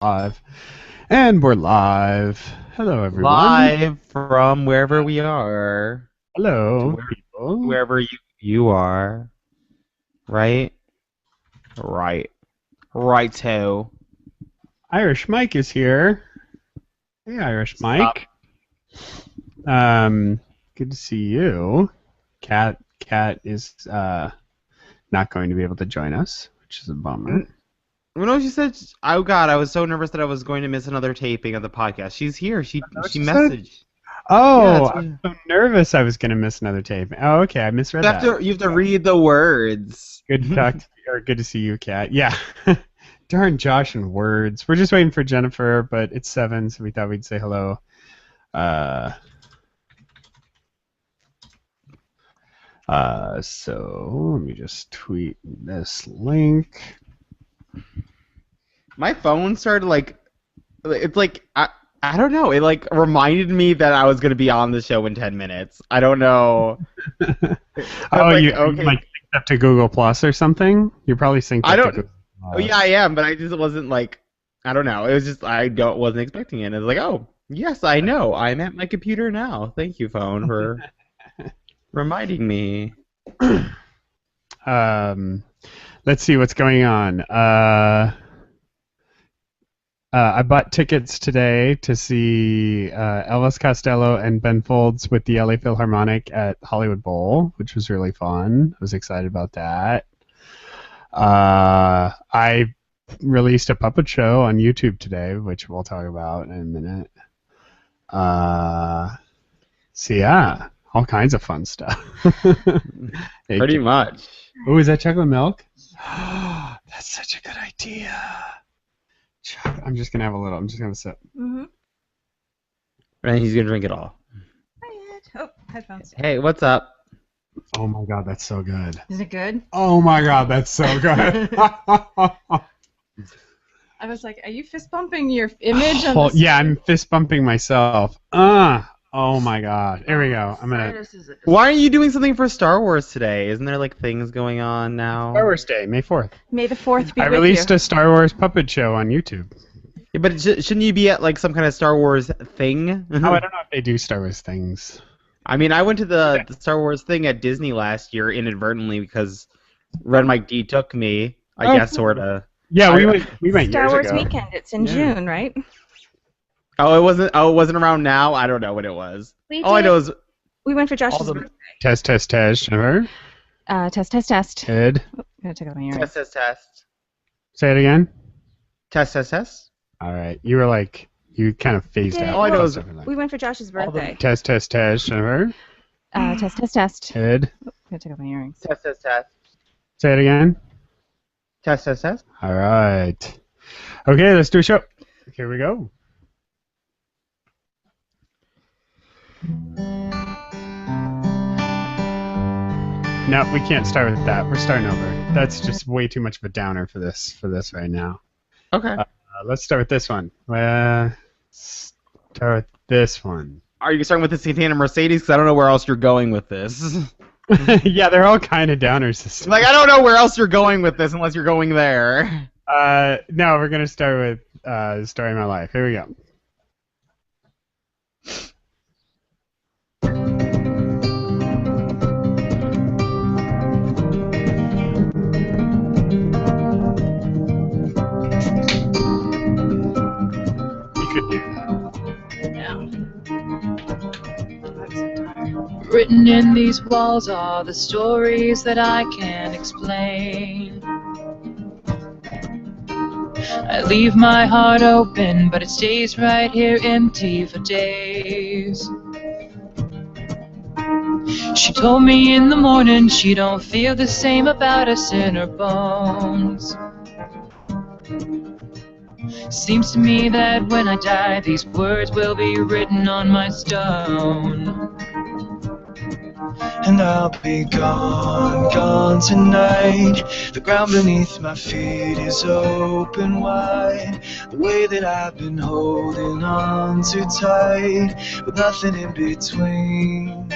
Live. And we're live. Hello, everyone. Live from wherever we are. Hello, people. Wherever you are. Right? Right. Righto. Irish Mike is here. Hey, Irish Mike. Good to see you. Kat is not going to be able to join us, which is a bummer. You know, she said, oh God, I was so nervous that I was going to miss another taping of the podcast. She's here. She messaged. Oh, I'm so nervous I was going to miss another tape. Oh, okay, I misread that. You have to read the words. Good to talk to you, or good to see you, Kat. Yeah. Darn Josh and words. We're just waiting for Jennifer, but it's 7, so we thought we'd say hello. So let me just tweet this link. My phone started it's like I don't know. It like reminded me that I was gonna be on the show in 10 minutes. I don't know. You like synced up to Google Plus or something? You're probably synced up to Google Plus. Oh yeah, I am, but I just wasn't like, I don't know. It was just wasn't expecting it. It was like, oh yes, I know. I'm at my computer now. Thank you, phone, for reminding me. Let's see what's going on. I bought tickets today to see Elvis Costello and Ben Folds with the LA Philharmonic at Hollywood Bowl, which was really fun. I was excited about that. I released a puppet show on YouTube today, which we'll talk about in a minute. So yeah, all kinds of fun stuff. Pretty much. Oh, is that chocolate milk? That's such a good idea. I'm just gonna have a little. I'm just gonna sip. Mm-hmm. And he's gonna drink it all. Oh, headphones. Hey, what's up? Oh my God, that's so good. Is it good? Oh my God, that's so good. I was like, are you fist bumping your image? Yeah, I'm fist bumping myself. Oh my God. Here we go. Why are you doing something for Star Wars today? Isn't there like things going on now? Star Wars Day, May 4th. May the 4th be I released a Star Wars puppet show on YouTube. Yeah, but shouldn't you be at like some kind of Star Wars thing? Oh, I don't know if they do Star Wars things. I mean, I went to the Star Wars thing at Disney last year inadvertently because Red Mike D took me. I guess sort of. Yeah, we went Star years Wars ago. weekend. It's in June, right? Oh, it wasn't around now. I don't know what it was. All I know is we went for Josh's birthday. Test. Jennifer. Test. Ed. Oh, gotta take out my earrings. Test. Say it again. Test. All right. You were like, you kind of phased out. All I know is we went for Josh's birthday. Test. Jennifer. Test. Ed. Oh, gotta take out my earrings. Test. Say it again. Test. All right. Okay, let's do a show. Here we go. No, we can't start with that. We're starting over. That's just way too much of a downer for this right now. Okay. Let's start with this one. Start with this one. Are you starting with the Santana Mercedes? Because I don't know where else you're going with this. Yeah, they're all kind of downers. Like, I don't know where else you're going with this unless you're going there. No, we're going to start with the story of my life. Here we go. Written in these walls are the stories that I can't explain. I leave my heart open, but it stays right here empty for days. She told me in the morning she don't feel the same about us in her bones. Seems to me that when I die, these words will be written on my stone. And I'll be gone tonight. The ground beneath my feet is open wide. The way that I've been holding on too tight, with nothing in between.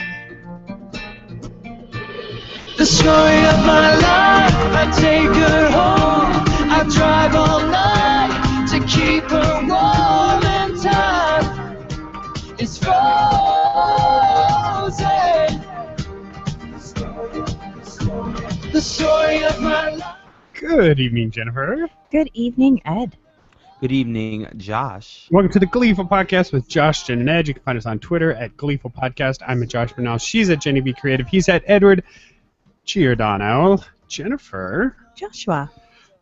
The story of my life, I take her home. I drive all night to keep her warm and tough is frozen. The story of my life. Good evening, Jennifer. Good evening, Ed. Good evening, Josh. Welcome to the Gleeful Podcast with Josh, Jen, and Ed. You can find us on Twitter at Gleeful Podcast. I'm at Josh Bernal. She's at Jenny B Creative. He's at Edward Giordano. Jennifer. Joshua.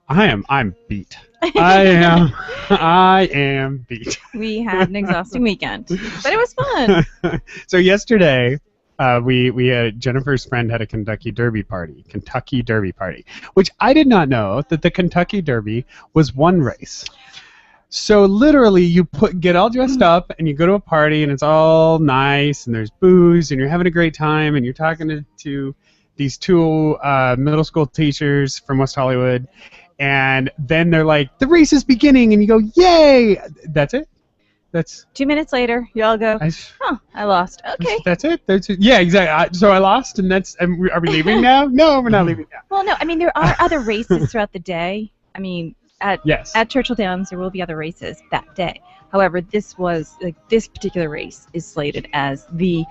I'm beat. I am beat. We had an exhausting weekend, but it was fun. So yesterday, we had Jennifer's friend had a Kentucky Derby party, which I did not know that the Kentucky Derby was one race. So literally, you get all dressed up and you go to a party and it's all nice and there's booze and you're having a great time and you're talking to these two middle school teachers from West Hollywood, and then they're like, the race is beginning, and you go, yay! That's it. That's 2 minutes later, you all go, I lost. Okay. That's it. Yeah, exactly. So I lost, and are we leaving now? No, we're not leaving now. Well, no, I mean, there are other races throughout the day. I mean, at Churchill Downs, there will be other races that day. However, this particular race is slated as the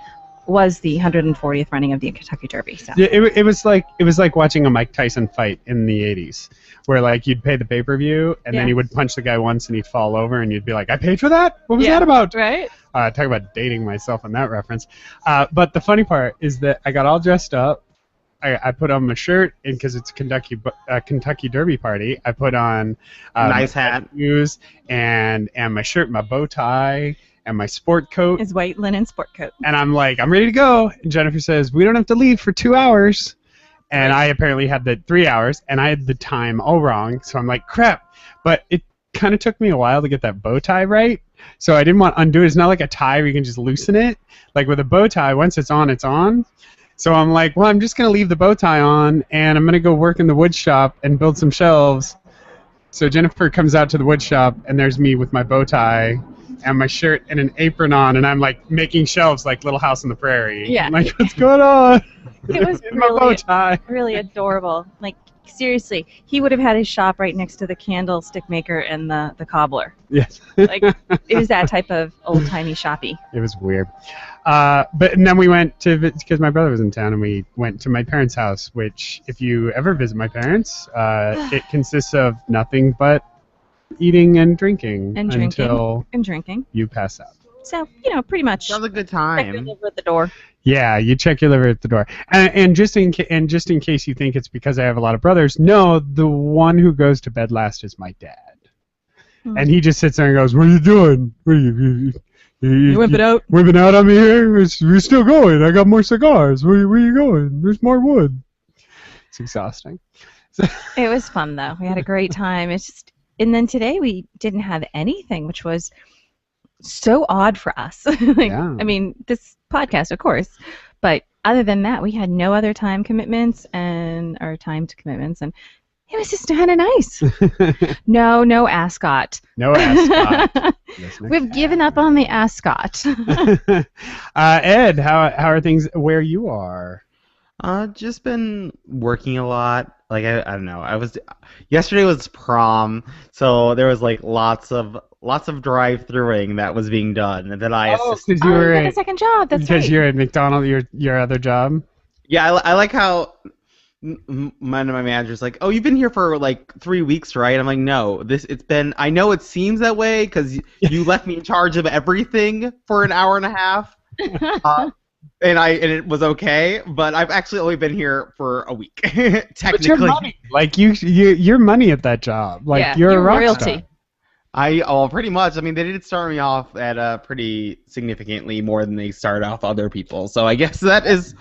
140th running of the Kentucky Derby. So. Yeah, it was like watching a Mike Tyson fight in the 80s, where like you'd pay the pay-per-view and then he would punch the guy once and he'd fall over and you'd be like, I paid for that? What was that about? Right. Talk about dating myself on that reference. But the funny part is that I got all dressed up. I put on my shirt, and because it's a Kentucky Derby party, I put on nice hat, shoes, and my shirt, my bow tie, and my sport coat. His white linen sport coat. And I'm like, I'm ready to go. And Jennifer says, we don't have to leave for 2 hours. And I apparently had the 3 hours, and I had the time all wrong. So I'm like, crap. But it kind of took me a while to get that bow tie right. So I didn't want to undo it. It's not like a tie where you can just loosen it. Like with a bow tie, once it's on, it's on. So I'm like, well, I'm just going to leave the bow tie on, and I'm going to go work in the wood shop and build some shelves. So Jennifer comes out to the wood shop, and there's me with my bow tie and my shirt and an apron on, and I'm like making shelves like Little House on the Prairie. Yeah. I'm like, what's going on? It was my bow tie. Really adorable. Like, seriously, he would have had his shop right next to the candlestick maker and the cobbler. Yes. Like, it was that type of old-timey shoppy. It was weird. And then we went because my brother was in town, and we went to my parents' house, which, if you ever visit my parents, it consists of nothing but eating and drinking until you pass out. So, pretty much. That was a good Check your time. liver at the door. Yeah, you check your liver at the door. And just in case you think it's because I have a lot of brothers, no, the one who goes to bed last is my dad. And he just sits there and goes, what are you doing? What are you wimping out? Wimping out on me here? We're still going. I got more cigars. Where are you going? There's more wood. It's exhausting. It was fun, though. We had a great time. And then today we didn't have anything, which was so odd for us. I mean, this podcast, of course, but other than that, we had no other time commitments and it was just kind of nice. No ascot. No ascot. We've given up on the ascot. Ed, how are things where you are? Just been working a lot. Like I don't know. Yesterday was prom, so there was like lots of drive-throughing that was being done, and then I assisted. You were you got a second job. That's because right. you're at McDonald's, your other job. Yeah, I like how my manager's like, "Oh, you've been here for like 3 weeks, right?" I'm like, "No, I know it seems that way because you left me in charge of everything for an hour and a half." And it was okay, but I've actually only been here for a week, technically. But you're money. Like you're money at that job. Like you're a rock royalty. star. Pretty much. I mean, they did start me off at pretty significantly more than they start off other people. So I guess that is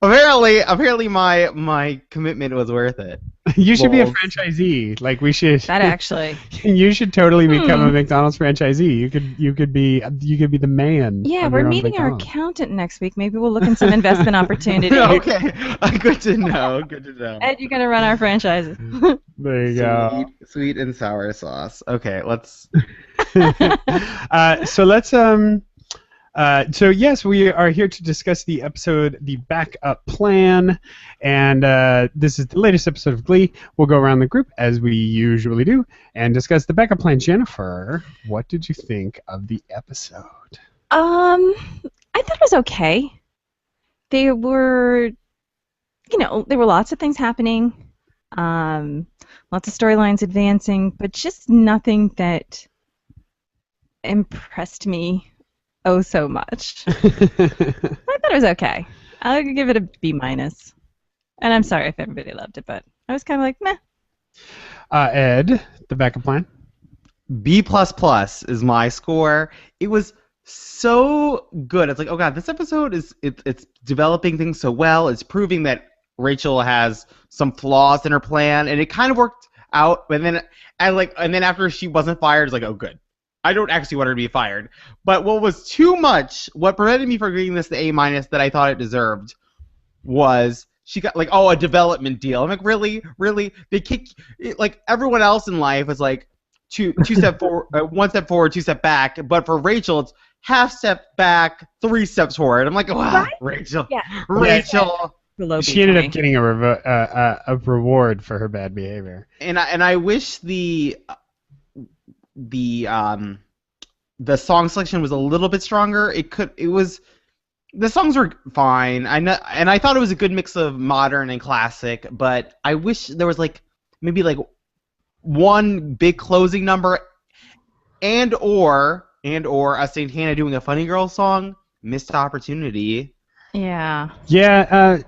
apparently my commitment was worth it. You should be a franchisee. Like we should. That actually. You should totally become a McDonald's franchisee. You could be the man. Yeah, of we're your own meeting our McDonald's. accountant next week. Maybe we'll look in some investment opportunities. Okay, good to know. Good to know. Ed, you're gonna run our franchises. There you go. Sweet and sour sauce. Okay, let's. So let's So yes, we are here to discuss the episode, The Backup Plan, and this is the latest episode of Glee. We'll go around the group, as we usually do, and discuss the backup plan. Jennifer, what did you think of the episode? I thought it was okay. There were lots of things happening, lots of storylines advancing, but just nothing that impressed me so much. I thought it was okay. I'll give it a B-. And I'm sorry if everybody loved it, but I was kind of like, meh. Ed, the backup plan? B++ is my score. It was so good. It's like, oh god, this episode it's developing things so well. It's proving that Rachel has some flaws in her plan, and it kind of worked out. And then after she wasn't fired, it's like, oh good. I don't actually want her to be fired. But what was too much, what prevented me from giving this the A- that I thought it deserved, was she got a development deal. I'm like, really? They kick, like everyone else in life is like two step forward, 1 step forward, 2 step back. But for Rachel, it's half step back, 3 steps forward. I'm like, wow, right? Rachel. Yeah. Rachel. She ended up getting a reward for her bad behavior. And I wish the song selection was a little bit stronger. The songs were fine. I thought it was a good mix of modern and classic, but I wish there was maybe one big closing number and or a Santana doing a Funny Girl song. Missed opportunity. Yeah. Yeah,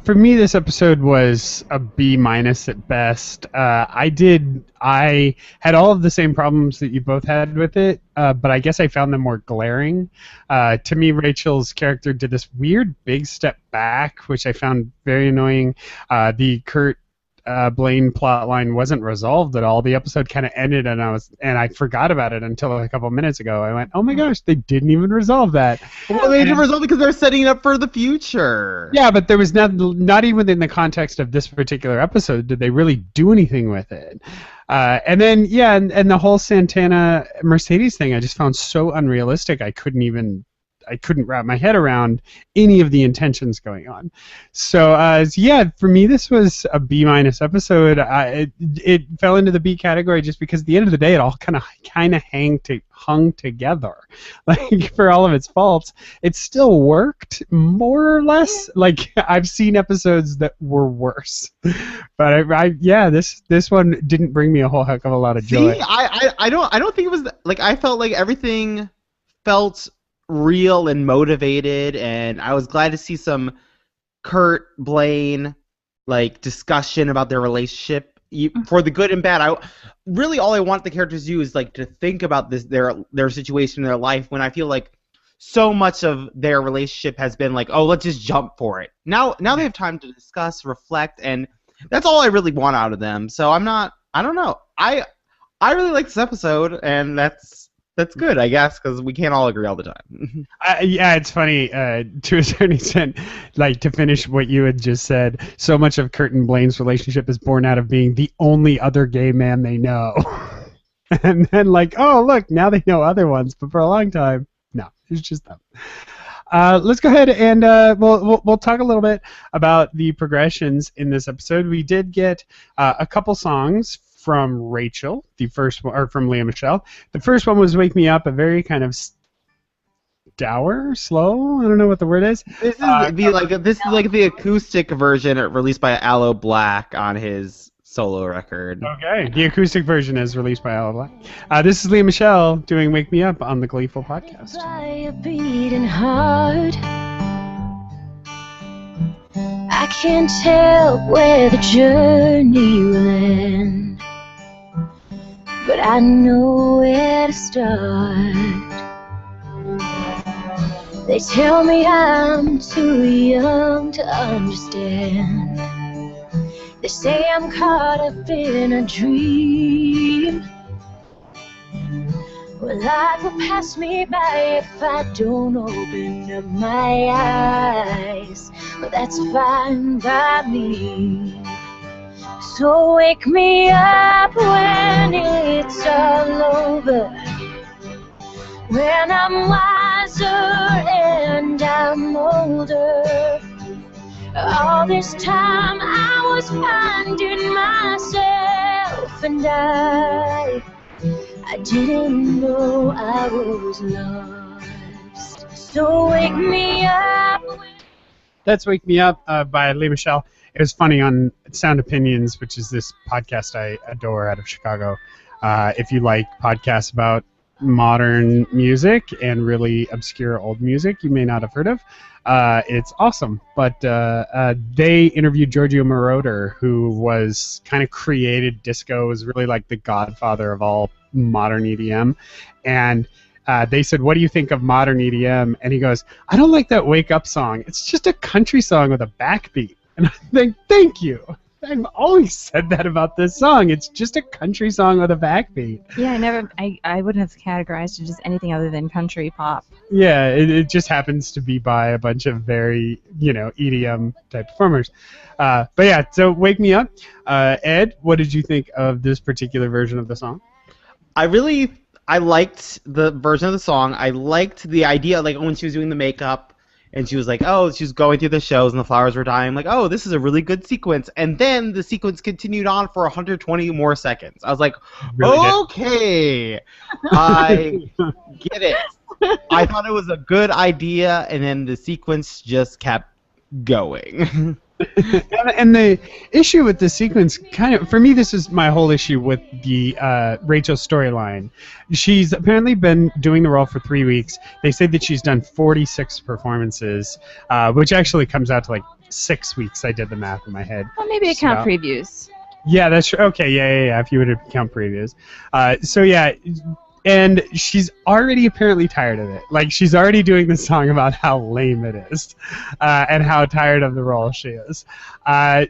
for me, this episode was a B- at best. I had all of the same problems that you both had with it, but I guess I found them more glaring. To me, Rachel's character did this weird big step back, which I found very annoying. The Kurt Blaine plotline wasn't resolved at all. The episode kind of ended, and I forgot about it until a couple minutes ago. I went, oh my gosh, they didn't even resolve that. Well, they didn't resolve because they're setting it up for the future. Yeah, but there was not even within the context of this particular episode did they really do anything with it. And then and the whole Santana Mercedes thing I just found so unrealistic. I couldn't wrap my head around any of the intentions going on. So, for me, this was a B- episode. It fell into the B category just because at the end of the day, it all kind of hung together. Like, for all of its faults, it still worked, more or less. Like, I've seen episodes that were worse. But, this one didn't bring me a whole heck of a lot of joy. See, I don't think it was, I felt like everything felt real and motivated, and I was glad to see some Kurt Blaine discussion about their relationship for the good and bad. All I want the characters to do is to think about their situation in their life, when I feel like so much of their relationship has been oh, let's just jump for it. Now they have time to discuss, reflect, and that's all I really want out of them. So I don't know. I really like this episode, and that's good, I guess, because we can't all agree all the time. It's funny, to a certain extent, to finish what you had just said, so much of Kurt and Blaine's relationship is born out of being the only other gay man they know. And then, oh, look, now they know other ones, but for a long time, no, it's just them. Let's go ahead and we'll talk a little bit about the progressions in this episode. We did get a couple songs from Rachel, the first one, or from Leah Michelle. The first one was "Wake Me Up," a very kind of slow. I don't know what the word is. This is the acoustic version released by Aloe Black on his solo record. Okay, the acoustic version is released by Aloe Black. This is Leah Michelle doing "Wake Me Up" on the Gleeful podcast. By a beating heart, I can't tell where the journey will end, but I know where to start. They tell me I'm too young to understand. They say I'm caught up in a dream. Well, life will pass me by if I don't open up my eyes. But that's fine by me. So wake me up when it's all over, when I'm wise wiser and I'm older. All this time I was finding myself, and I didn't know I was lost. So wake me up. That's Wake Me Up by Lee Michelle. It was funny on Sound Opinions, which is this podcast I adore out of Chicago. If you like podcasts about modern music and really obscure old music you may not have heard of, it's awesome. But they interviewed Giorgio Moroder, who was kind of created disco, was really like the godfather of all modern EDM. And they said, what do you think of modern EDM? And he goes, I don't like that Wake Up song. It's just a country song with a backbeat. And I think, thank you. I've always said that about this song. It's just a country song with a backbeat. Yeah, I wouldn't have categorized it as anything other than country pop. Yeah, it just happens to be by a bunch of very, EDM type performers. But yeah, so Wake Me Up. Ed, what did you think of this particular version of the song? I liked the version of the song. I liked the idea, like when she was doing the makeup, and she was like, oh, she was going through the shows and the flowers were dying. I'm like, oh, this is a really good sequence. And then the sequence continued on for 120 more seconds. I was like, Really okay, I get it. I thought it was a good idea, and then the sequence just kept going. And the issue with the sequence, kind of, for me, this is my whole issue with the Rachel storyline. She's apparently been doing the role for 3 weeks. They say that she's done 46 performances, which actually comes out to like 6 weeks. I did the math in my head. Well, maybe count previews. Yeah, that's true. Okay, yeah. If you were to count previews, so yeah. And she's already apparently tired of it. Like, she's already doing the song about how lame it is and how tired of the role she is.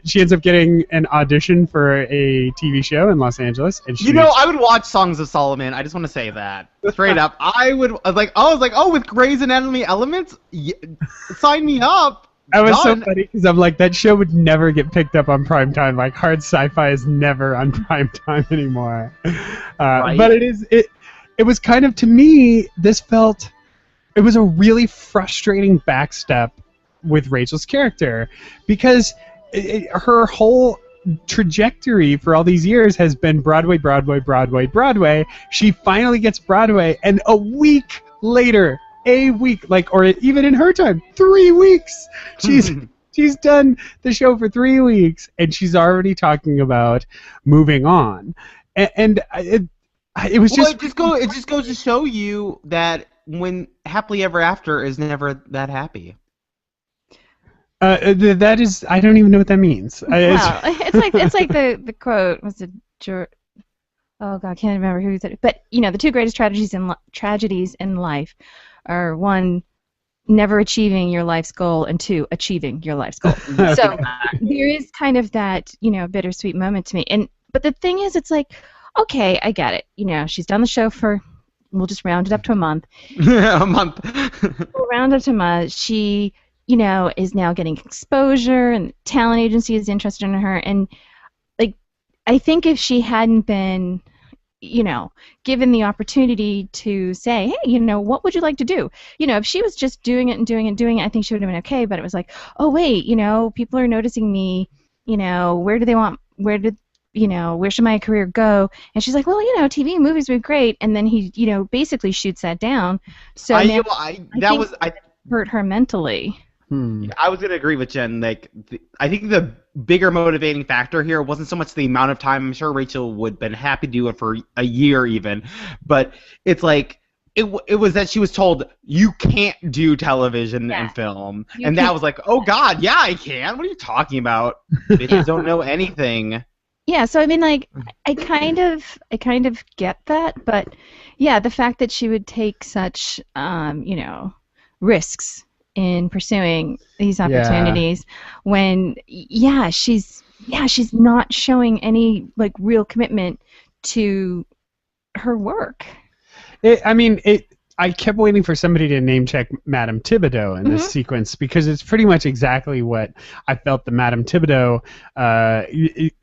She ends up getting an audition for a TV show in Los Angeles. And I would watch Songs of Solomon. I just want to say that. Straight up. I was like, with Grey's Anatomy elements? Sign me up. That was so funny because I'm like, that show would never get picked up on primetime. Like, hard sci-fi is never on primetime anymore. Right. But it was kind of, to me, it was a really frustrating backstep with Rachel's character, because her whole trajectory for all these years has been Broadway, Broadway, Broadway, Broadway. She finally gets Broadway, and a week later, or even in her time, 3 weeks, she's done the show for 3 weeks, and she's already talking about moving on. It just goes to show you that when happily ever after is never that happy. That is, I don't even know what that means. Well, it's like the quote was it oh God, I can't remember who said it. But the two greatest tragedies in life are, one, never achieving your life's goal, and two, achieving your life's goal. So there is kind of that bittersweet moment to me. But the thing is, it's like, okay, I get it. She's done the show for, we'll just round it up to a month. A month. We'll round up to a month. She, is now getting exposure, and the talent agency is interested in her. And, I think if she hadn't been, given the opportunity to say, hey, what would you like to do? If she was just doing it and doing it and doing it, I think she would have been okay. But it was like, oh, wait, people are noticing me. Where should my career go? And she's like, well, TV and movies would be great. And then he, basically shoots that down. So I hurt her mentally. I was going to agree with Jen. I think the bigger motivating factor here wasn't so much the amount of time. I'm sure Rachel would have been happy to do it for a year even. But it's like, it was that she was told, you can't do television and film. That was like, oh, God, yeah, I can. What are you talking about? Bitches don't know anything. Yeah, so I mean, I kind of get that, but yeah, the fact that she would take such, risks in pursuing these opportunities when, she's not showing any real commitment to her work. I kept waiting for somebody to name check Madame Thibodeau in this sequence, because it's pretty much exactly what I felt the Madame Thibodeau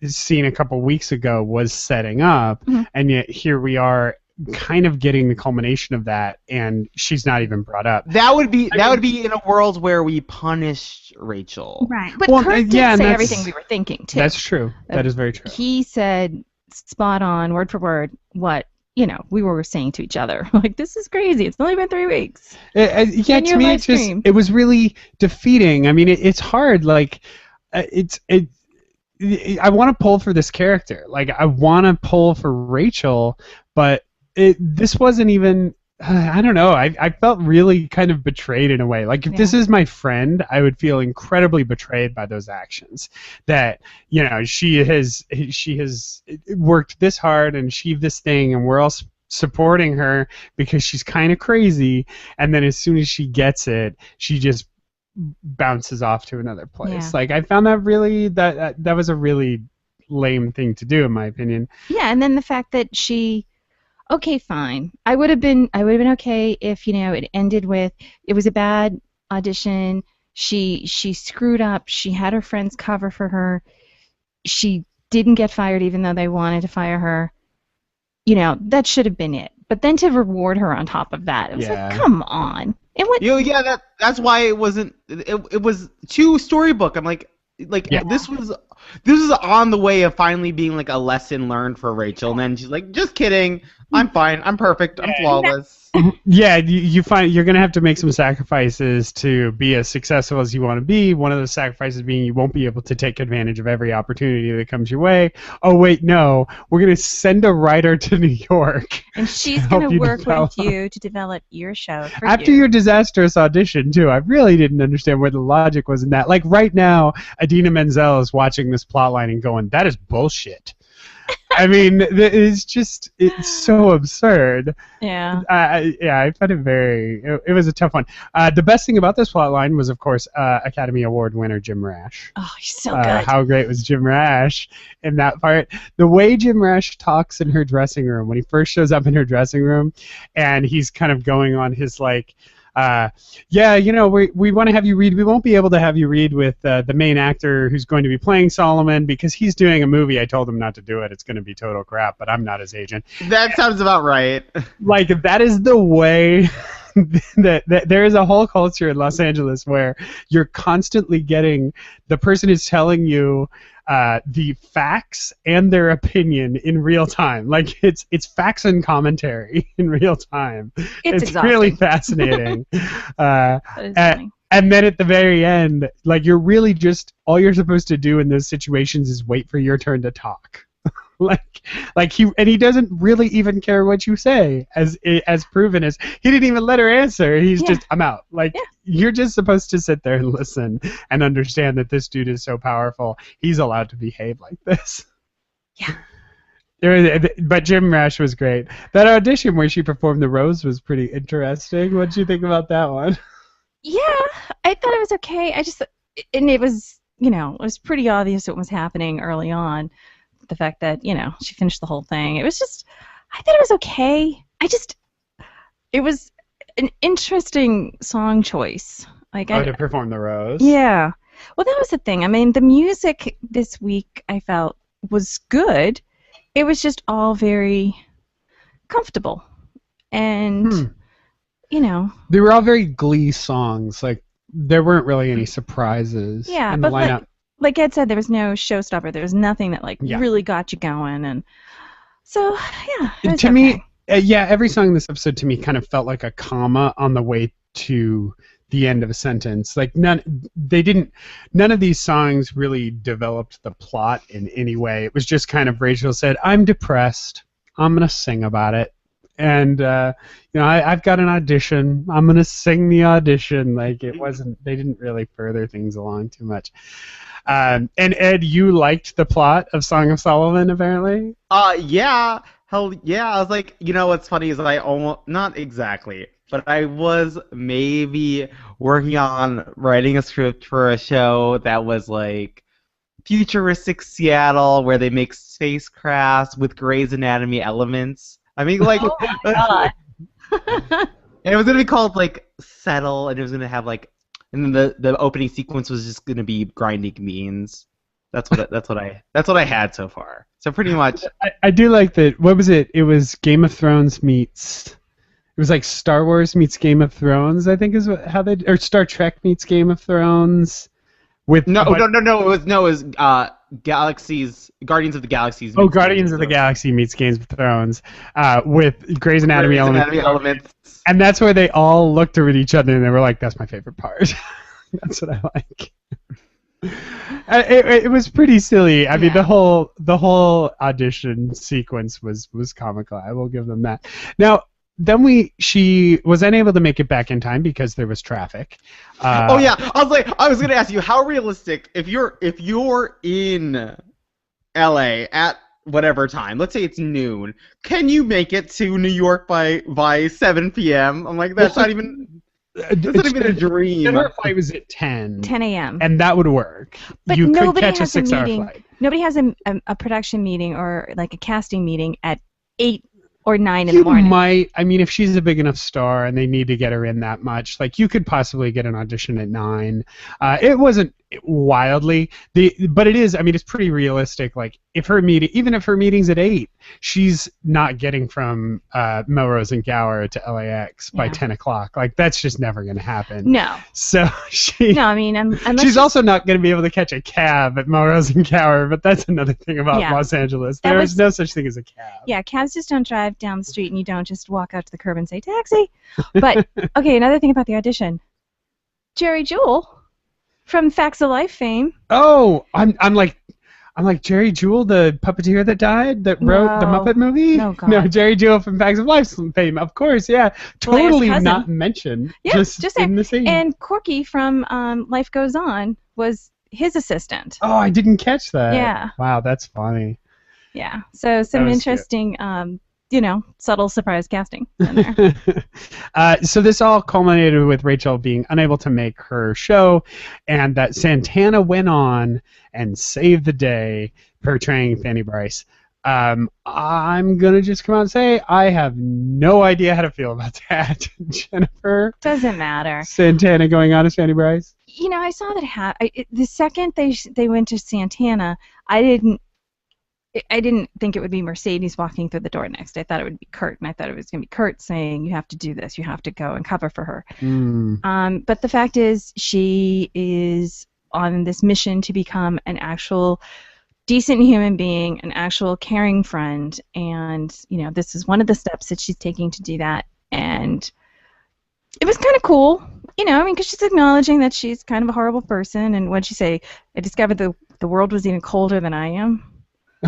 scene a couple weeks ago was setting up, and yet here we are kind of getting the culmination of that, and she's not even brought up. That would be in a world where we punished Rachel. Right. But Well, Kurt did yeah, and say that's- everything we were thinking, too. That's true. That is very true. He said, spot on, word for word, what, we were saying to each other. Like, this is crazy. It's only been 3 weeks. Yeah, In to your me, live stream. it was really defeating. I mean, it's hard. Like, I want to pull for this character. Like, I want to pull for Rachel, but this wasn't even. I don't know. I felt really kind of betrayed in a way. Like, if this is my friend, I would feel incredibly betrayed by those actions. That she has worked this hard and achieved this thing, and we're all supporting her because she's kind of crazy. And then as soon as she gets it, she just bounces off to another place. Yeah. Like, I found that really that was a really lame thing to do, in my opinion. Yeah, and then the fact that she. Okay, fine. I would have been okay if it ended with it was a bad audition. She screwed up. She had her friends cover for her. She didn't get fired even though they wanted to fire her. That should have been it. But then to reward her on top of that, it was like, come on. It went. That's why it wasn't. It was too storybook. I'm like this was on the way of finally being like a lesson learned for Rachel, and then she's like, just kidding. I'm fine. I'm perfect. I'm flawless. Yeah, you find you're gonna have to make some sacrifices to be as successful as you want to be. One of those sacrifices being you won't be able to take advantage of every opportunity that comes your way. Oh wait, no, we're gonna send a writer to New York, and she's gonna work with you to develop your show. After your disastrous audition too, I really didn't understand where the logic was in that. Like right now, Idina Menzel is watching this plotline and going, "That is bullshit." I mean, it's so absurd. Yeah. I found it it was a tough one. The best thing about this plot line was, of course, Academy Award winner Jim Rash. Oh, he's so good. How great was Jim Rash in that part? The way Jim Rash talks in her dressing room, when he first shows up in her dressing room, and he's kind of going on his, like, we want to have you read. We won't be able to have you read with the main actor who's going to be playing Solomon because he's doing a movie. I told him not to do it. It's going to be total crap, but I'm not his agent. That sounds about right. Like, that is the way that there is a whole culture in Los Angeles where you're constantly getting the person who's telling you the facts and their opinion in real time. Like, it's facts and commentary in real time. It's really fascinating. And then at the very end, like, you're really just all you're supposed to do in those situations is wait for your turn to talk. he doesn't really even care what you say, as proven as he didn't even let her answer. He's just, I'm out. Like, you're just supposed to sit there and listen and understand that this dude is so powerful. He's allowed to behave like this. Yeah. But Jim Rash was great. That audition where she performed The Rose was pretty interesting. What did you think about that one? Yeah, I thought it was okay. And it was, it was pretty obvious what was happening early on. The fact that, she finished the whole thing. It was just, I thought it was okay. It was an interesting song choice. Like, to perform The Rose? Yeah. Well, that was the thing. I mean, the music this week, I felt, was good. It was just all very comfortable. And, They were all very Glee songs. Like, there weren't really any surprises in the lineup. Like Ed said, there was no showstopper. There was nothing that really got you going, and so it was me, every song in this episode to me kind of felt like a comma on the way to the end of a sentence. Like none of these songs really developed the plot in any way. It was just kind of Rachel said, "I'm depressed. I'm gonna sing about it." And I've got an audition. I'm gonna sing the audition. Like, it wasn't. They didn't really further things along too much. And Ed, you liked the plot of Song of Solomon, apparently. Yeah, hell yeah. I was like, what's funny is I almost not exactly, but I was maybe working on writing a script for a show that was like futuristic Seattle, where they make spacecrafts with Grey's Anatomy elements. I mean, like, oh my God. And it was gonna be called like Settle, and it was gonna have like, and then the opening sequence was just gonna be grinding beans. That's what I had so far. So pretty much. I do like that. What was it? It was Game of Thrones meets. It was like Star Wars meets Game of Thrones. I think is how they, or Star Trek meets Game of Thrones. With No. It was Guardians of the Galaxies. Oh, Guardians of the Galaxy meets Game of Thrones, with Grey's Anatomy elements. And that's where they all looked at each other and they were like, "That's my favorite part." That's what I like. It was pretty silly. I mean, the whole audition sequence was comical. I will give them that. Now, then she was unable to make it back in time because there was traffic. Oh yeah, I was gonna ask you, how realistic, if you're in LA at whatever time, let's say it's noon, can you make it to New York by 7 p.m.? I'm like, that's not even a dream. Her flight was at 10 a.m. and that would work. But you nobody could catch has a 6-hour flight. Nobody has a production meeting or like a casting meeting at 8 or 9 in the morning. You might. I mean, if she's a big enough star and they need to get her in that much, like you could possibly get an audition at 9. It wasn't wildly, but it is. I mean, it's pretty realistic. Like even if her meeting's at 8, she's not getting from Melrose and Gower to LAX by 10 o'clock. Like that's just never going to happen. No. So No, I mean, unless she's also not going to be able to catch a cab at Melrose and Gower. But that's another thing about Los Angeles. There is no such thing as a cab. Yeah, cabs just don't drive down the street, and you don't just walk out to the curb and say taxi. But okay, another thing about the audition, Jerry Jewell from Facts of Life fame. Oh, I'm like Jerry Jewell, the puppeteer that died, that wrote the Muppet movie. No, God. No, Jerry Jewell from Facts of Life fame, of course. Yeah, totally not mentioned. Yeah, just in the scene. And Corky from Life Goes On was his assistant. Oh, I didn't catch that. Yeah. Wow, that's funny. Yeah. So some interesting. Subtle surprise casting in there. So this all culminated with Rachel being unable to make her show, and that Santana went on and saved the day, portraying Fanny Bryce. I'm going to just come out and say I have no idea how to feel about that, Jennifer. Doesn't matter. Santana going on as Fanny Bryce? I saw that the second they went to Santana, I didn't think it would be Mercedes walking through the door next. I thought it would be Kurt, and I thought it was going to be Kurt saying, "You have to do this. You have to go and cover for her." But the fact is, she is on this mission to become an actual decent human being, an actual caring friend, and this is one of the steps that she's taking to do that. And it was kind of cool, because she's acknowledging that she's kind of a horrible person. And what'd she say? I discovered the world was even colder than I am.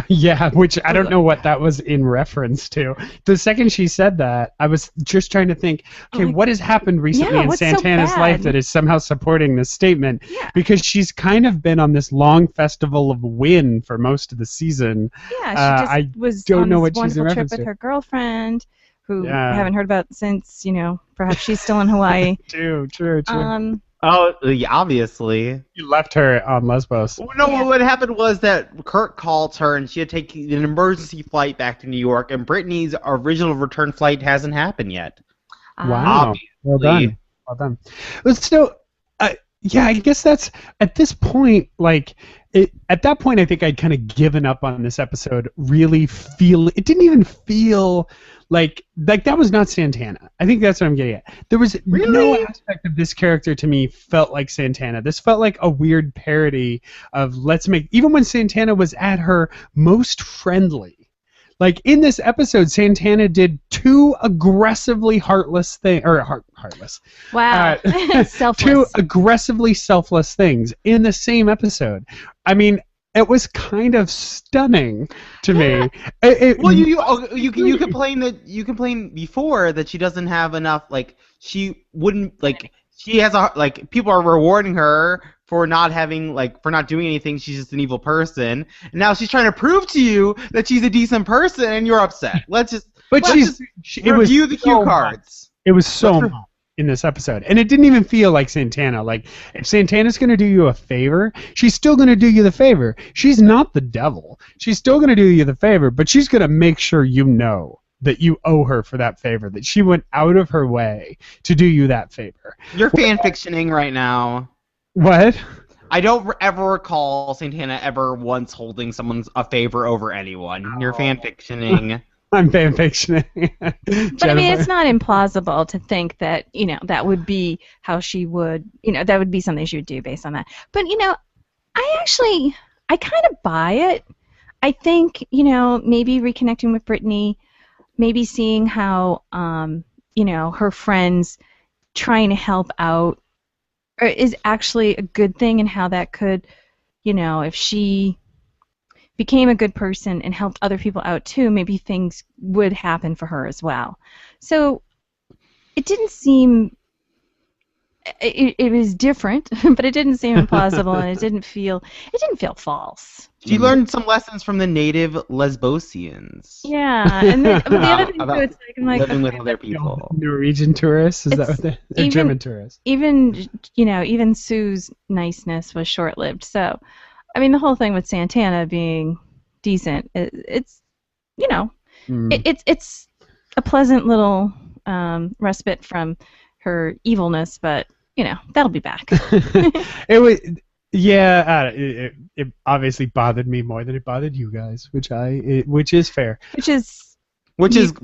Yeah, which I don't know what that was in reference to. The second she said that, I was just trying to think, okay, what has happened recently in Santana's life that is somehow supporting this statement? Yeah. Because she's kind of been on this long festival of win for most of the season. Yeah, she just was on this wonderful trip with her girlfriend, who I haven't heard about since, perhaps she's still in Hawaii. True. Oh, yeah, obviously. You left her on Lesbos. No, what happened was that Kurt called her, and she had to take an emergency flight back to New York, and Brittany's original return flight hasn't happened yet. Wow. Obviously. Well done. But still, I guess that's, at this point, at that point, I think I'd kind of given up on this episode, it didn't even feel like that was not Santana. I think that's what I'm getting at. There was no aspect of this character to me felt like Santana. This felt like a weird parody of even when Santana was at her most friendly. Like in this episode, Santana did 2 aggressively heartless things, or heartless. Wow. Selfless. 2 aggressively selfless things in the same episode. I mean, it was kind of stunning to me. You complained before that she doesn't have enough. Like she wouldn't like. She has people are rewarding her for not doing anything. She's just an evil person. And now she's trying to prove to you that she's a decent person, and you're upset. Let's just review the cue cards. It was so much in this episode, and it didn't even feel like Santana. Like, if Santana's going to do you a favor, she's still going to do you the favor. She's not the devil. She's still going to do you the favor, but she's going to make sure you know that you owe her for that favor, that she went out of her way to do you that favor. You're fan fictioning right now. What? I don't ever recall Santana ever once holding someone's a favor over anyone. You're fan fictioning. I'm fan fictioning. But I mean, it's not implausible to think that, that would be how she would, that would be something she would do based on that. But, I kind of buy it. I think, maybe reconnecting with Brittany, maybe seeing how, her friends trying to help out is actually a good thing, and how that could, if she became a good person and helped other people out too, maybe things would happen for her as well. So it didn't seem, it was different, but it didn't seem implausible, and it didn't feel false. She learned some lessons from the native Lesbosians. Yeah, and then but the other thing too, it's like, I'm like, living with other people. Norwegian tourists, is that what they're German tourists? Even Sue's niceness was short-lived. So, I mean, the whole thing with Santana being decent, it's a pleasant little respite from her evilness, but that'll be back. It was. Yeah, it obviously bothered me more than it bothered you guys, which is fair. Which is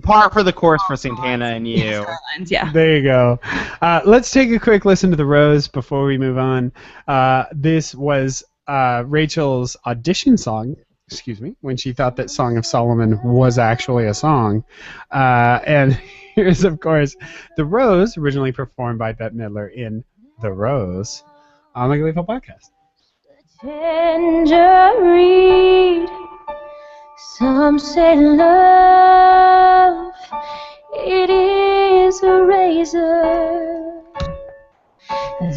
par for the course for Santana and you. Yeah. There you go. Let's take a quick listen to The Rose before we move on. This was Rachel's audition song, when she thought that Song of Solomon was actually a song. And here's, of course, The Rose, originally performed by Bette Midler in The Rose on the Gleeful podcast. Tender reed, some say love, it is a razor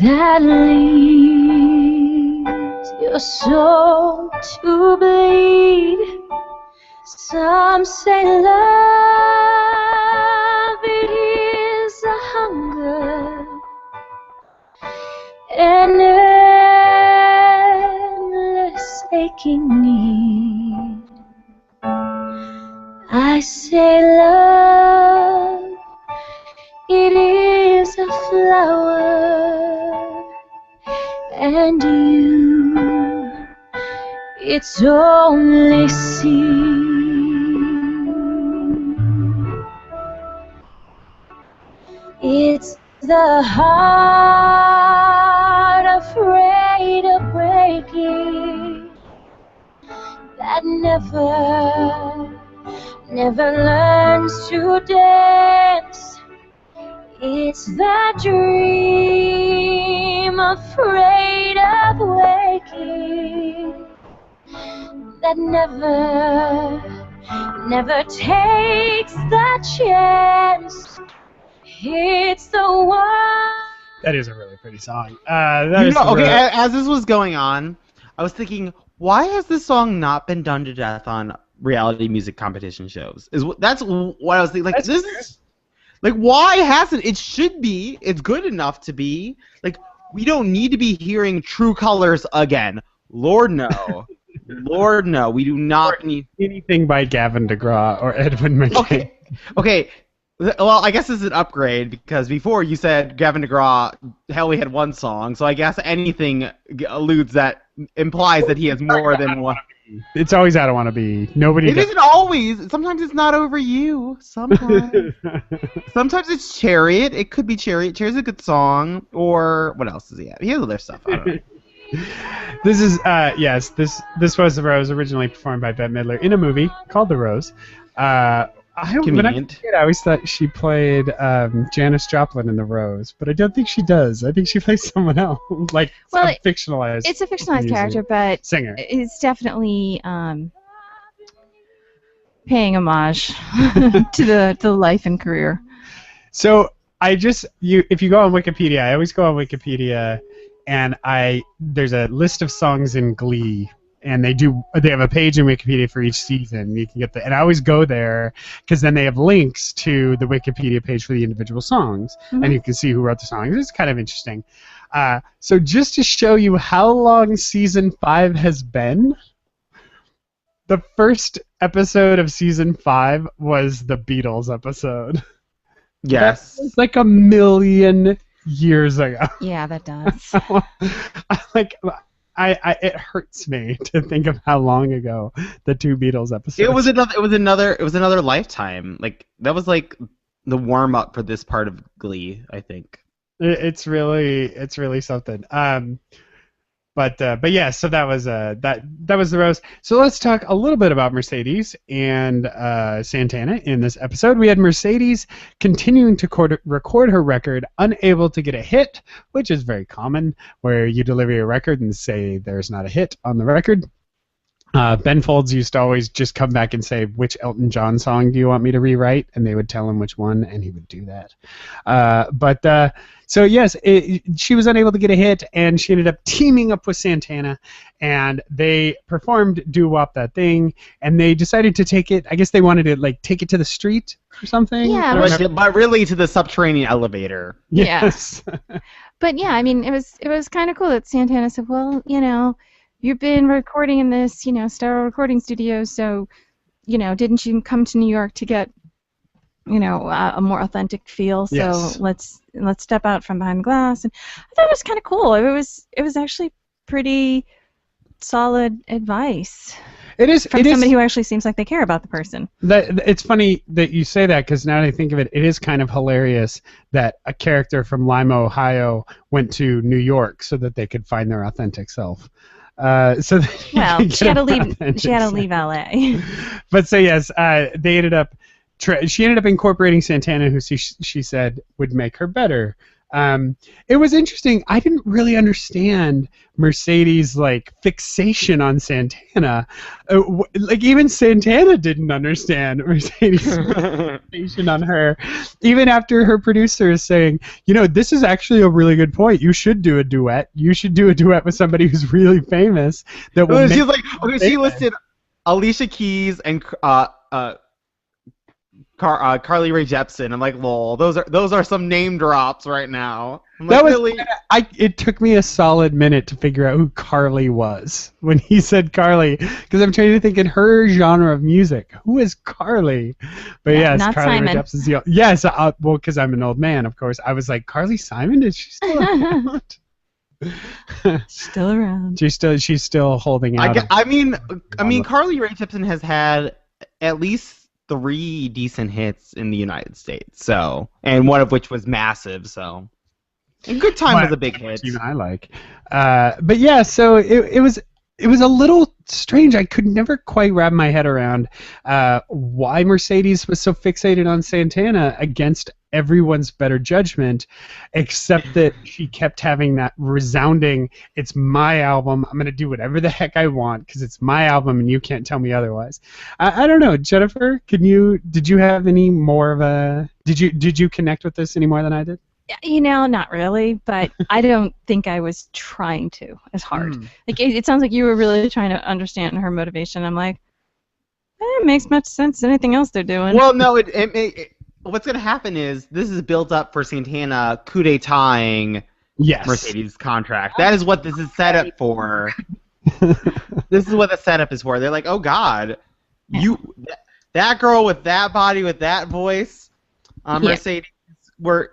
that leads your soul to bleed. Some say love, it is a hunger, an endless aching need. I say love, it is a flower, and you, it's only seed. It's the heart afraid of breaking that never learns to dance. It's the dream afraid of waking that never takes the chance. It's the one. That is a really pretty song. As this was going on, I was thinking, why has this song not been done to death on reality music competition shows? That's what I was thinking. Why hasn't it? Should be. It's good enough to be. We don't need to be hearing True Colors again. Lord no. Lord no. We do not need anything by Gavin DeGraw or Edwin McKay. Okay. Well, I guess it's an upgrade, because before you said Gavin DeGraw only had one song, so I guess anything implies that he has more than one. It's always I Don't Want to Be. Nobody. It isn't always. Sometimes it's Not Over You. Sometimes. Sometimes it's Chariot. It could be Chariot. Chariot's a good song. Or what else does he have? He has other stuff. I don't know. This is This was The Rose, originally performed by Bette Midler in a movie called The Rose. When I was a kid, I always thought she played Janis Joplin in The Rose, but I don't think she does. I think she plays someone else, fictionalized. It's a fictionalized character, but singer. It's definitely paying homage to the life and career. So if you go on Wikipedia, I always go on Wikipedia, and there's a list of songs in Glee. And they have a page in Wikipedia for each season. You can and I always go there because then they have links to the Wikipedia page for the individual songs, and you can see who wrote the songs. It's kind of interesting. So just to show you how long season 5 has been, the first episode of season 5 was the Beatles episode. Yes. That was like 1,000,000 years ago. Yeah, that does. it hurts me to think of how long ago the two Beatles episodes. It was another lifetime. Like that was like the warm up for this part of Glee, I think. It's really something. But yeah, so that was that was the roast. So let's talk a little bit about Mercedes and Santana in this episode. We had Mercedes continuing to record her record, unable to get a hit, which is very common, where you deliver your record and say there's not a hit on the record. Ben Folds used to always just come back and say, which Elton John song do you want me to rewrite? And they would tell him which one, and he would do that. So yes, she was unable to get a hit, and she ended up teaming up with Santana, and they performed Doo Wop That Thing, and they decided to take it, I guess they wanted to like take it to the street or something? Yeah. But really to the subterranean elevator. Yes. Yeah. But yeah, I mean, it was kind of cool that Santana said, well, you've been recording in this, stereo recording studio, so, didn't you come to New York to get, a more authentic feel? So Yes. let's step out from behind the glass. And I thought it was kind of cool. It was actually pretty solid advice It is from somebody who actually seems like they care about the person. It's funny that you say that, because now that I think of it, it is kind of hilarious that a character from Lima, Ohio went to New York so that they could find their authentic self. So Well, she had to leave LA. But so yes, they ended up. She ended up incorporating Santana, who she said would make her better. It was interesting. I didn't really understand Mercedes' like fixation on Santana. Like even Santana didn't understand Mercedes' fixation on her. Even after her producer is saying, this is actually a really good point. You should do a duet. You should do a duet with somebody who's really famous. That will. She's like, okay, she listed Alicia Keys and Carly Rae Jepsen. I'm like, lol, those are some name drops right now. I'm like, really? It took me a solid minute to figure out who Carly was when he said Carly, because I'm trying to think in her genre of music, who is Carly? But yes, not Carly Rae Simon. Jepsen's yes, well, because I'm an old man, of course. I was like, Carly Simon? Is she still around? Still around. She's still holding out. I mean, Carly Rae Jepsen has had at least 3 decent hits in the United States, and one of which was massive. So, and Good Time was a big hit. Even I like, but yeah. So it was a little strange. I could never quite wrap my head around why Mercedes was so fixated on Santana against everyone's better judgment, except that she kept having that resounding, it's my album, I'm going to do whatever the heck I want because it's my album and you can't tell me otherwise. I don't know, Jennifer, did you have any more of a, did you connect with this any more than I did? Not really, but I don't think I was trying to as hard. Like it sounds like you were really trying to understand her motivation. I'm like, it makes much sense as anything else they're doing. Well, no, what's going to happen is this is built up for Santana coup d'etat-ing Mercedes' contract. That is what this is set up for. This is what the setup is for. They're like, oh God, that girl with that body, with that voice, Mercedes, we're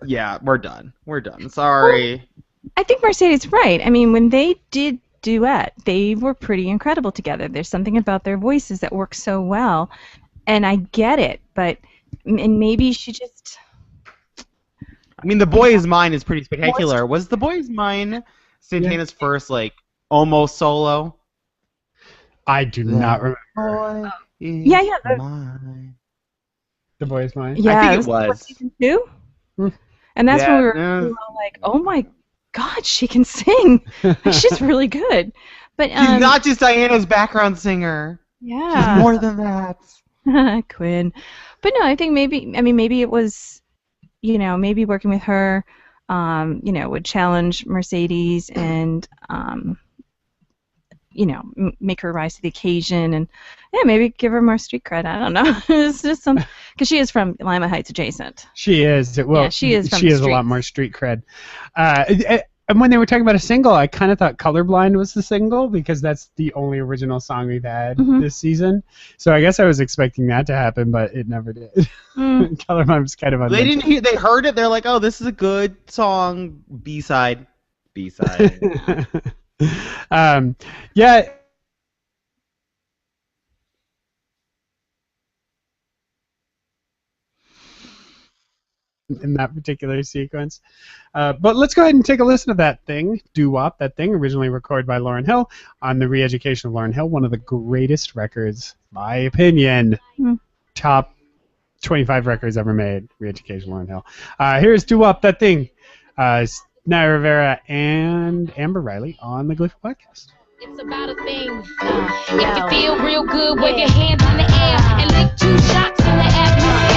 done. We're done. Sorry. Well, I think Mercedes is right. I mean, when they did duet, they were pretty incredible together. There's something about their voices that works so well, and I get it, but maybe she just... I mean, The Boy Is Mine is pretty spectacular. Was The Boy Is Mine Santana's first, almost solo? I do not remember. Yeah. The Boy Is Mine? Yeah, I think it was. Season 2? And that's when we were all like, oh my God, she can sing. She's really good. But she's not just Diana's background singer. Yeah. She's more than that. Quinn. But no, I think maybe it was, maybe working with her, would challenge Mercedes and, make her rise to the occasion and, maybe give her more street cred. I don't know. It's just because she is from Lima Heights adjacent. She is. Well, she is from she the has a lot more street cred. And when they were talking about a single, I kind of thought Colorblind was the single because that's the only original song we've had this season. So I guess I was expecting that to happen, but it never did. Colorblind was kind of They didn't hear. They heard it. They're like, "Oh, this is a good song." B-side. Yeah. In that particular sequence. But let's go ahead and take a listen to that thing, Doo-Wop, that thing, originally recorded by Lauryn Hill on the Re-Education of Lauryn Hill, one of the greatest records, my opinion, top 25 records ever made, Re-Education of Lauryn Hill. Here's Doo-Wop, that thing, Naya Rivera and Amber Riley on the Gleeful podcast. It's about a thing. If you feel real good, wave your hands in the air and lick 2 shots in the atmosphere.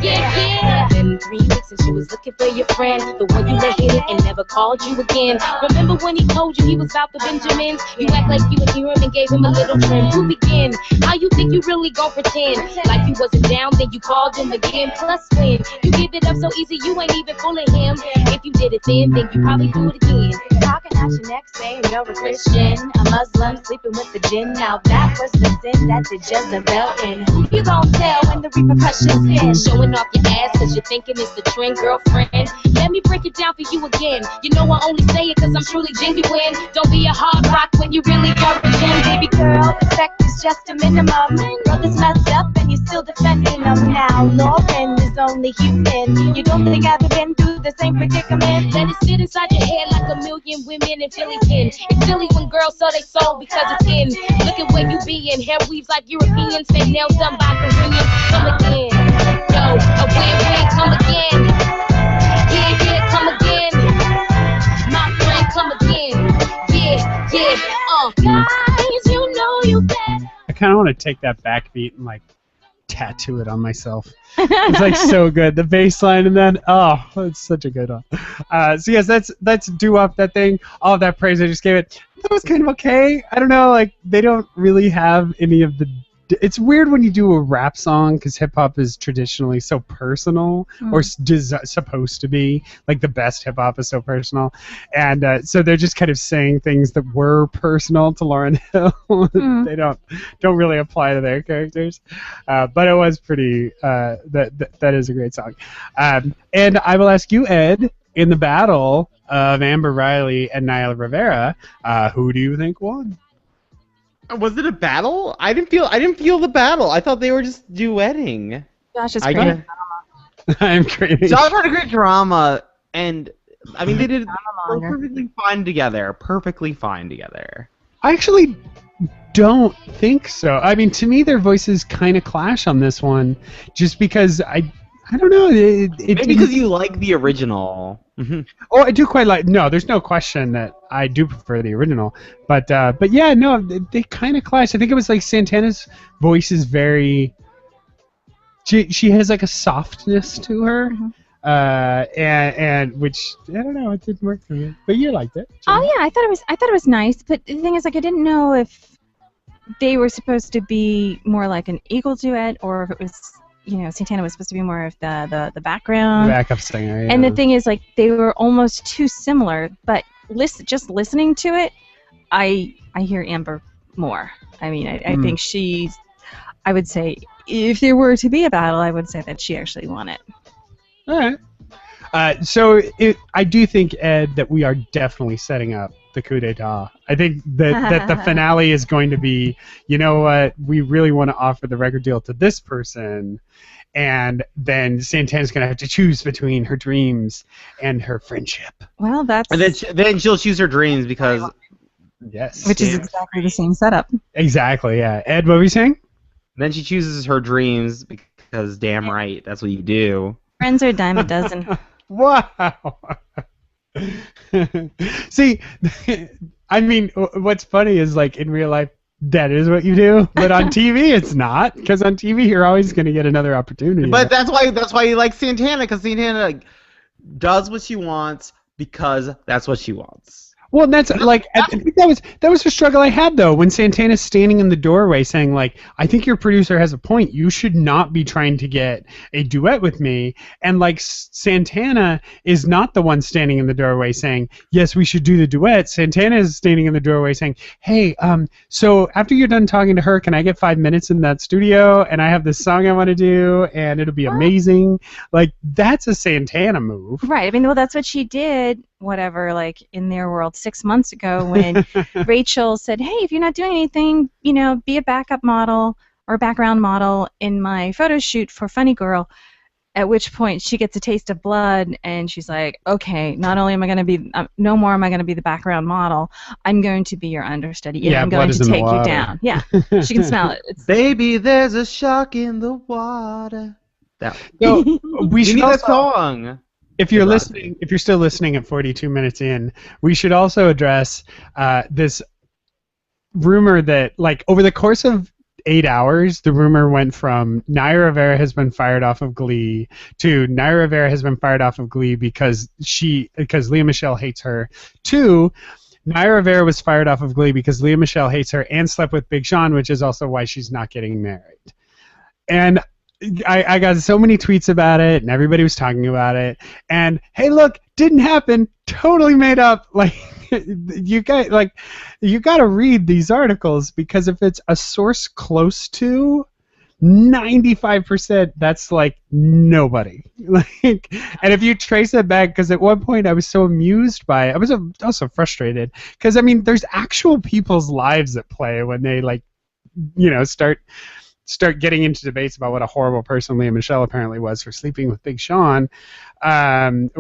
Yeah. Been 3 weeks since you was looking for your friend, the one you let hit it and never called you again. Remember when he told you he was out the Benjamins? You act like you would hear him and gave him a little trim. To begin, how you think you really gon' pretend like you wasn't down? Then you called him again. Plus when you give it up so easy, you ain't even fooling him. If you did it then you probably do it again. Talking out your neck saying you're a Christian, a Muslim sleeping with the jinn. Now that was the sin that the Jezebel in. Who you gon' tell when the repercussions hit? Showing off your ass cause you're thinking it's the trend, girlfriend. Let me break it down for you again. You know I only say it cause I'm truly genuine. Don't be a hard rock when you really are a gem. Baby girl, respect is just a minimum. Brothers messed up and you're still defending them. Now Lauren is only human. You don't think I've been through the same predicament? Let it sit inside your head like a million women in Philly can. It's silly when girls sell their soul because it's in. Look at where you be in. Hair weaves like Europeans. They nails done by Koreans. Come again. Yo, a win-win, come again. Yeah, come again. My friend, come again. Yeah, guys, you know you better. I kind of want to take that backbeat and like tattoo it on myself. It's like so good. The bass line and then it's such a good one. So yes, that's Doo-Wop, that thing. All of that praise I just gave it. That was kind of okay. I don't know, like they don't really have any of the. It's weird when you do a rap song because hip hop is traditionally so personal, or supposed to be. Like the best hip hop is so personal, and so they're just kind of saying things that were personal to Lauryn Hill. They don't really apply to their characters, but it was pretty. That is a great song, and I will ask you, Ed, in the battle of Amber Riley and Naya Rivera, who do you think won? Was it a battle? I didn't feel the battle. I thought they were just duetting. Josh is great. I'm creating. Josh had a great drama, and I mean they did perfectly fine together. I actually don't think so. I mean, to me, their voices kind of clash on this one, just because I don't know. Maybe because you like the original. Oh, I do quite like. No, there's no question that I do prefer the original. But yeah, no, they kind of clash. I think it was like Santana's voice is very. She has like a softness to her, and which I don't know, it didn't work for me. But you liked it. Oh yeah, I thought it was nice. But the thing is, like, I didn't know if they were supposed to be more like an equal duet, or if it was. Santana was supposed to be more of the background. The backup singer, yeah. And the thing is, like, they were almost too similar. But just listening to it, I hear Amber more. I mean, I think she's. I would say, if there were to be a battle, I would say that she actually won it. All right. So I do think, Ed, that we are definitely setting up the coup d'etat. I think that the finale is going to be, you know what, we really want to offer the record deal to this person, and then Santana's going to have to choose between her dreams and her friendship. Well, that's... And then she'll choose her dreams because... Yes. Which is exactly the same setup. Exactly, yeah. Ed, what were you saying? Then she chooses her dreams because damn right, that's what you do. Friends are a dime a dozen. Wow. See, I mean, what's funny is, like, in real life, that is what you do, but on TV it's not, because on TV you're always going to get another opportunity. But that's why you like Santana, because Santana does what she wants because that's what she wants. Well, that's like I think that was the struggle I had though when Santana's standing in the doorway saying like, I think your producer has a point. You should not be trying to get a duet with me. And like Santana is not the one standing in the doorway saying, yes, we should do the duet. Santana is standing in the doorway saying, hey, so after you're done talking to her, can I get 5 minutes in that studio? And I have this song I want to do, and it'll be amazing. Like that's a Santana move. Right. I mean, well, that's what she did. Whatever, like in their world 6 months ago when Rachel said, hey, if you're not doing anything, be a backup model or background model in my photo shoot for Funny Girl, at which point she gets a taste of blood and she's like, okay, not only am I going to be, no more am I going to be the background model, I'm going to be your understudy and I'm going to take you down. Yeah, she can smell it. Baby, there's a shark in the water. So we should need also, that song. If you're listening, if you're still listening at 42 minutes in, we should also address this rumor that, like, over the course of 8 hours, the rumor went from Naya Rivera has been fired off of Glee to Naya Rivera has been fired off of Glee because Lea Michele hates her to Naya Rivera was fired off of Glee because Lea Michele hates her and slept with Big Sean, which is also why she's not getting married. And I got so many tweets about it, and everybody was talking about it. And hey, look, didn't happen. Totally made up. Like you got to read these articles because if it's a source close to 95%, that's like nobody. Like, and if you trace it back, because at one point I was so amused by it, I was also frustrated because I mean, there's actual people's lives at play when they start getting into debates about what a horrible person Lea Michele apparently was for sleeping with Big Sean. When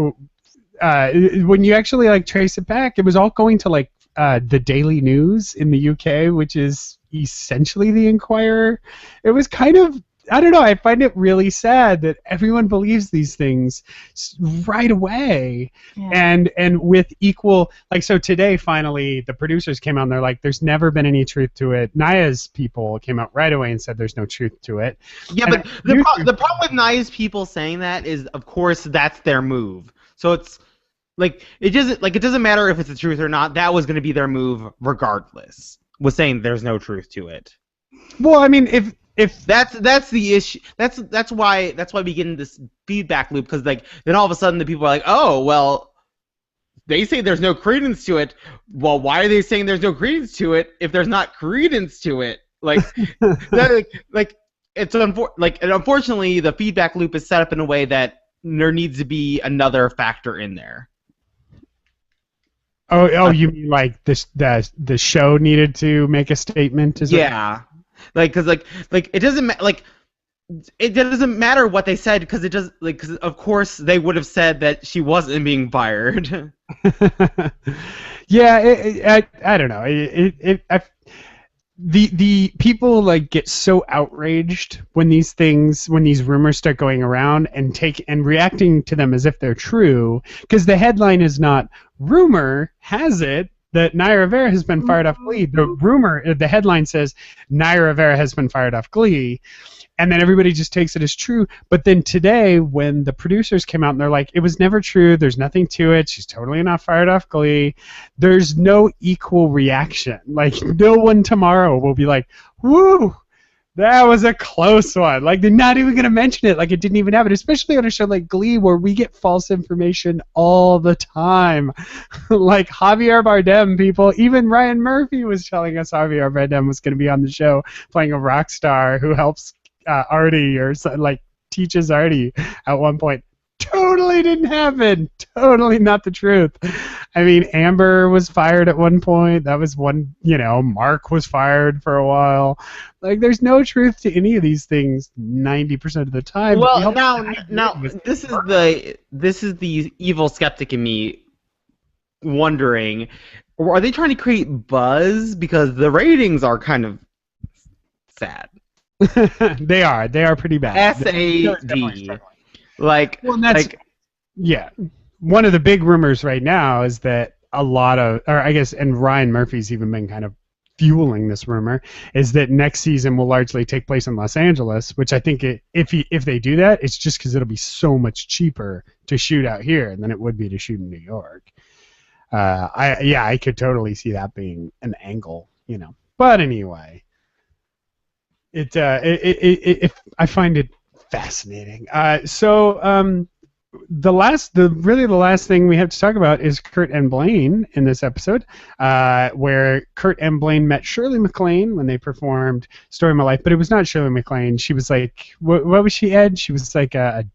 you actually like trace it back, it was all going to like the Daily News in the UK, which is essentially the Inquirer. It was kind of, I don't know, I find it really sad that everyone believes these things right away. Yeah. And with equal, like, so today finally the producers came out and they're like, there's never been any truth to it. Naya's people came out right away and said there's no truth to it. Yeah, and but the problem with Naya's people saying that is, of course, that's their move. So it's like it doesn't matter if it's the truth or not. That was going to be their move regardless. Was saying there's no truth to it. Well, I mean, if that's the issue, that's why we get in this feedback loop, because like then all of a sudden the people are like, oh well, they say there's no credence to it. Well, why are they saying there's no credence to it if there's not credence to it? Like, unfortunately the feedback loop is set up in a way that there needs to be another factor in there. Oh, you mean like the show needed to make a statement? Yeah. Because it doesn't matter what they said, because because of course they would have said that she wasn't being fired. Yeah, I don't know. The people like get so outraged when these rumors start going around and reacting to them as if they're true, because the headline is not rumor has it that Naya Rivera has been fired off Glee. The headline says Naya Rivera has been fired off Glee, and then everybody just takes it as true. But then today, when the producers came out and they're like, it was never true, there's nothing to it, she's totally not fired off Glee, there's no equal reaction. Like, no one tomorrow will be like, woo, that was a close one. Like, they're not even going to mention it like it didn't even happen, especially on a show like Glee where we get false information all the time. Like Javier Bardem, people, even Ryan Murphy was telling us Javier Bardem was going to be on the show playing a rock star who helps Artie or like teaches Artie at one point. Totally didn't happen. Totally not the truth. I mean, Amber was fired at one point. That was one, Mark was fired for a while. Like, there's no truth to any of these things 90% of the time. Well, now this is the evil skeptic in me wondering, are they trying to create buzz? Because the ratings are kind of sad. They are pretty bad. SAD. Yeah. One of the big rumors right now is that and Ryan Murphy's even been kind of fueling this rumor, is that next season will largely take place in Los Angeles, which I think if they do that, it's just because it'll be so much cheaper to shoot out here than it would be to shoot in New York. I could totally see that being an angle, But anyway, I find it fascinating. The last thing we have to talk about is Kurt and Blaine in this episode, where Kurt and Blaine met Shirley MacLaine when they performed "Story of My Life," but it was not Shirley MacLaine. She was like, what was she, Ed? She was like a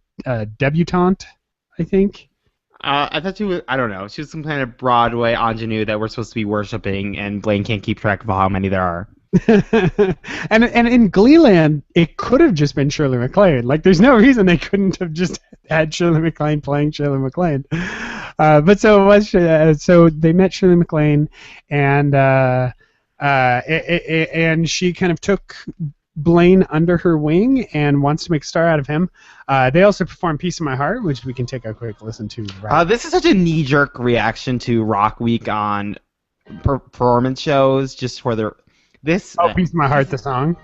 debutante, I think. I thought she was, I don't know, she was some kind of Broadway ingenue that we're supposed to be worshiping, and Blaine can't keep track of how many there are. and in Gleeland, it could have just been Shirley MacLaine. Like, there's no reason they couldn't have just had Shirley MacLaine playing Shirley MacLaine. But so it was. So they met Shirley MacLaine, and she kind of took Blaine under her wing and wants to make a star out of him. They also perform "Piece of My Heart," which we can take a quick listen to. This is such a knee-jerk reaction to Rock Week on performance shows, just for their. "Piece of My Heart," the song.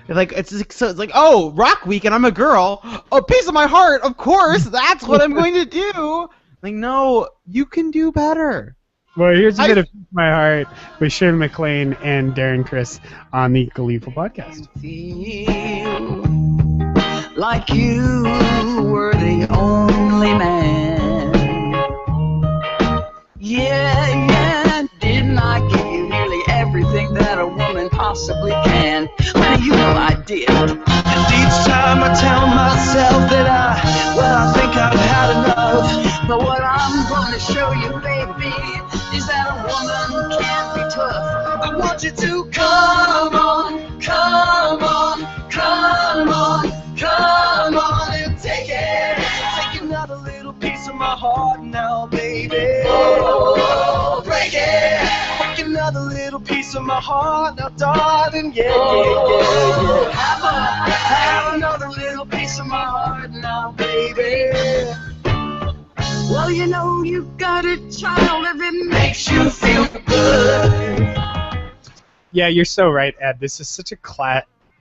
It's like, oh, Rock Week, and I'm a girl. Oh, "Piece of My Heart," of course, that's what I'm going to do. Like, no, you can do better. Well, here's a bit of "Piece of My Heart" with Shirley MacLaine and Darren Criss on the Gleeful podcast. Feel like you were the only man. Yeah, didn't I give you nearly everything that a woman possibly can? Well, you know I did. And each time I tell myself that I think I've had enough. But what I'm going to show you, baby, is that a woman can be tough. I want you to come on, come on, come on, come on and take it. Take another little piece of my heart now, baby. Oh, break it. Take another little piece of my heart now, darling. Yeah. Have another little piece of my heart now, baby. Well, you know you got a child if it makes you feel good. Yeah, you're so right, Ed. This is such a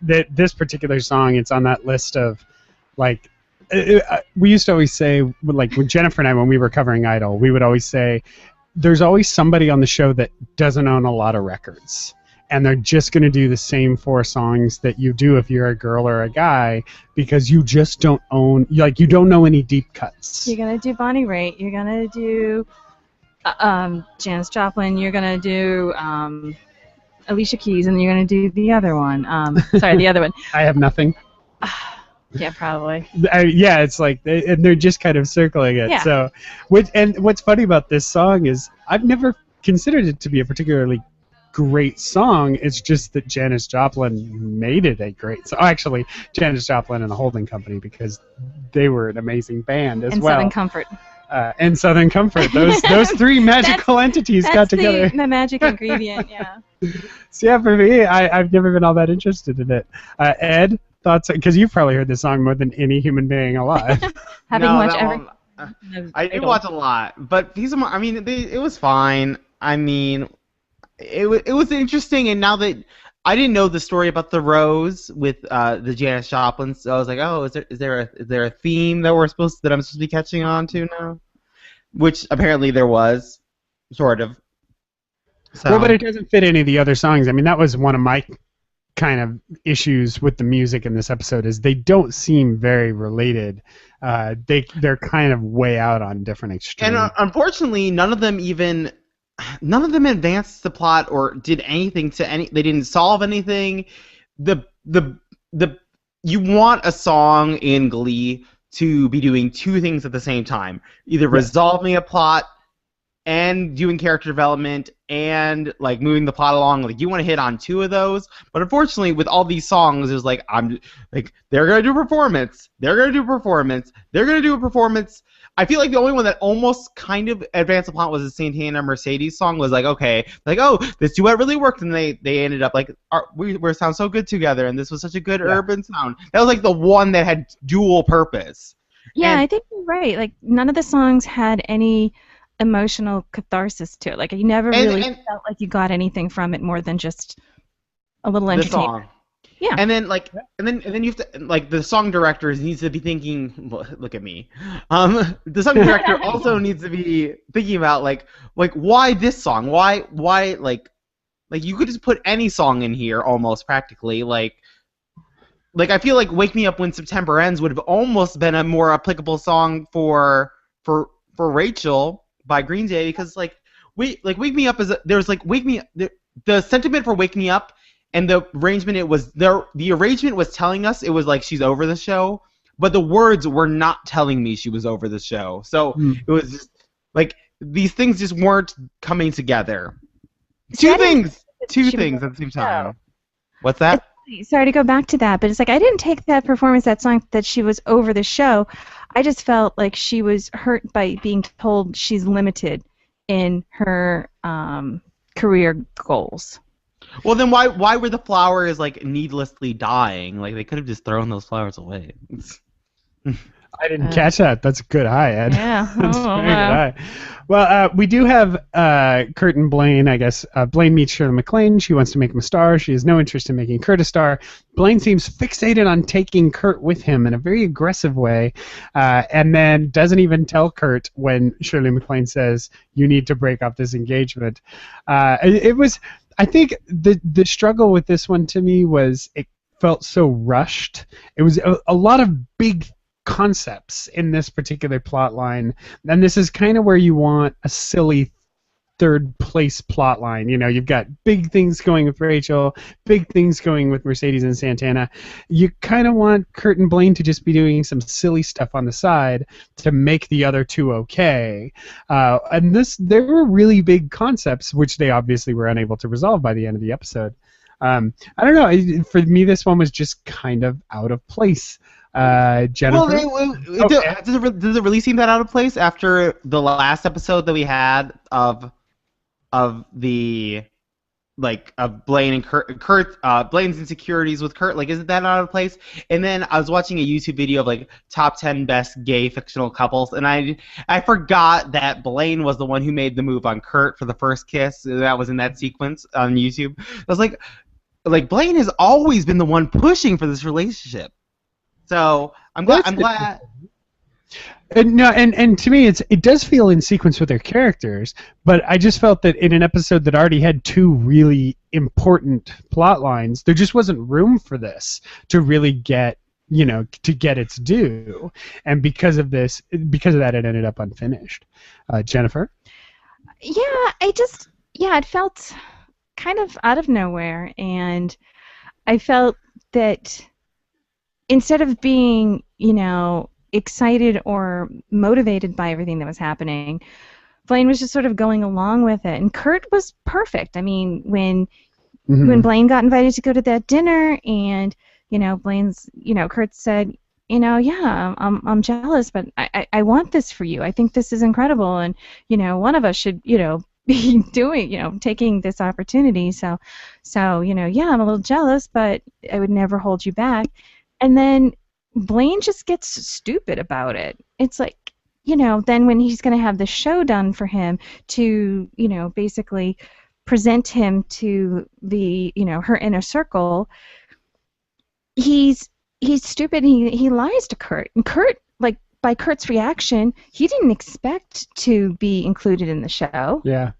this particular song, it's on that list of, like, we used to always say, like, with Jennifer and I, when we were covering Idol, we would always say, there's always somebody on the show that doesn't own a lot of records. And they're just going to do the same 4 songs that you do if you're a girl or a guy, because you just don't own, like, you don't know any deep cuts. You're going to do Bonnie Raitt. You're going to do Janis Joplin. You're going to do Alicia Keys, and you're going to do the other one. The other one. I Have Nothing. Yeah, probably. Yeah, it's like, they're just kind of circling it. Yeah. So, what's funny about this song is I've never considered it to be a particularly great song. It's just that Janis Joplin made it a great song. Actually, Janis Joplin and the Holding Company, because they were an amazing band as well. And Southern Comfort. And Southern Comfort. Those 3 magical entities got together. That's the magic ingredient, yeah. So yeah, for me, I've never been all that interested in it. Ed, thoughts? Because you've probably heard this song more than any human being alive. Having watched every... I did watch a lot, but it was fine. I mean, it was interesting, and now that I didn't know the story about the rose with the Janis Joplin, so I was like, oh, is there a theme that I'm supposed to be catching on to now? Which apparently there was, sort of. So. Well, but it doesn't fit any of the other songs. I mean, that was one of my kind of issues with the music in this episode, is they don't seem very related. They're kind of way out on different extremes. And unfortunately, none of them advanced the plot or did anything to any. They didn't solve anything. You want a song in Glee to be doing 2 things at the same time: either resolving a plot and doing character development and, like, moving the plot along. Like, you want to hit on 2 of those. But unfortunately, with all these songs, it was like, they're gonna do a performance. They're gonna do a performance. They're gonna do a performance. I feel like the only one that almost kind of advanced the plot was the Santana Mercedes song. Was like, okay, like, oh, this duet really worked, and they ended up like, we sound so good together, and this was such a good urban sound. That was like the one that had dual purpose. Yeah, I think you're right. Like, none of the songs had any emotional catharsis to it. Like, you never really felt like you got anything from it more than just a little entertainment. Yeah. And then and then you have to the song director needs to be thinking. Look at me. The song director also needs to be thinking about why this song? Why you could just put any song in here almost practically I feel like "Wake Me Up When September Ends" would have almost been a more applicable song for Rachel by Green Day because "Wake Me Up" "Wake Me," the sentiment for "Wake Me Up" and the arrangement the arrangement was telling us it was she's over the show, but the words were not telling me she was over the show. So it was just these things just weren't coming together. Two things at the same time. What's that? Sorry to go back to that, but it's I didn't take that performance, that song, that she was over the show. I just felt like she was hurt by being told she's limited in her career goals. Well, then why were the flowers needlessly dying? They could have just thrown those flowers away. I didn't catch that. That's a good eye, Ed. Yeah. That's a very good eye. Well, we do have Kurt and Blaine, I guess. Blaine meets Shirley MacLaine. She wants to make him a star. She has no interest in making Kurt a star. Blaine seems fixated on taking Kurt with him in a very aggressive way, and then doesn't even tell Kurt when Shirley MacLaine says, "You need to break up this engagement." It was, I think, the struggle with this one to me was it felt so rushed. It was a lot of big concepts in this particular plot line, and this is kind of where you want a silly third place plot line. You've got big things going with Rachel, big things going with Mercedes and Santana. You kind of want Kurt and Blaine to just be doing some silly stuff on the side to make the other two okay. And there were really big concepts which they obviously were unable to resolve by the end of the episode. I don't know. For me, this one was just kind of out of place. Jennifer? Does it really seem that out of place after the last episode that we had of the of Blaine and Kurt Blaine's insecurities with Kurt? Isn't that out of place? And then I was watching a YouTube video of top 10 best gay fictional couples, and I forgot that Blaine was the one who made the move on Kurt for the first kiss. That was in that sequence on YouTube. I was like Blaine has always been the one pushing for this relationship. So I'm glad. And to me, it does feel in sequence with their characters, but I just felt that in an episode that already had two really important plot lines, there just wasn't room for this to really get its due, and because of that, it ended up unfinished. Jennifer? Yeah, it felt kind of out of nowhere, and I felt that instead of being, excited or motivated by everything that was happening, Blaine was just sort of going along with it. And Kurt was perfect. I mean, when Blaine got invited to go to that dinner, and Kurt said, yeah, I'm jealous, but I want this for you. I think this is incredible, and one of us should be doing, taking this opportunity. So yeah, I'm a little jealous, but I would never hold you back. And then Blaine just gets stupid about it. It's then when he's going to have the show done for him to, basically present him to the, her inner circle, he's stupid. He lies to Kurt. And Kurt, by Kurt's reaction, he didn't expect to be included in the show. Yeah.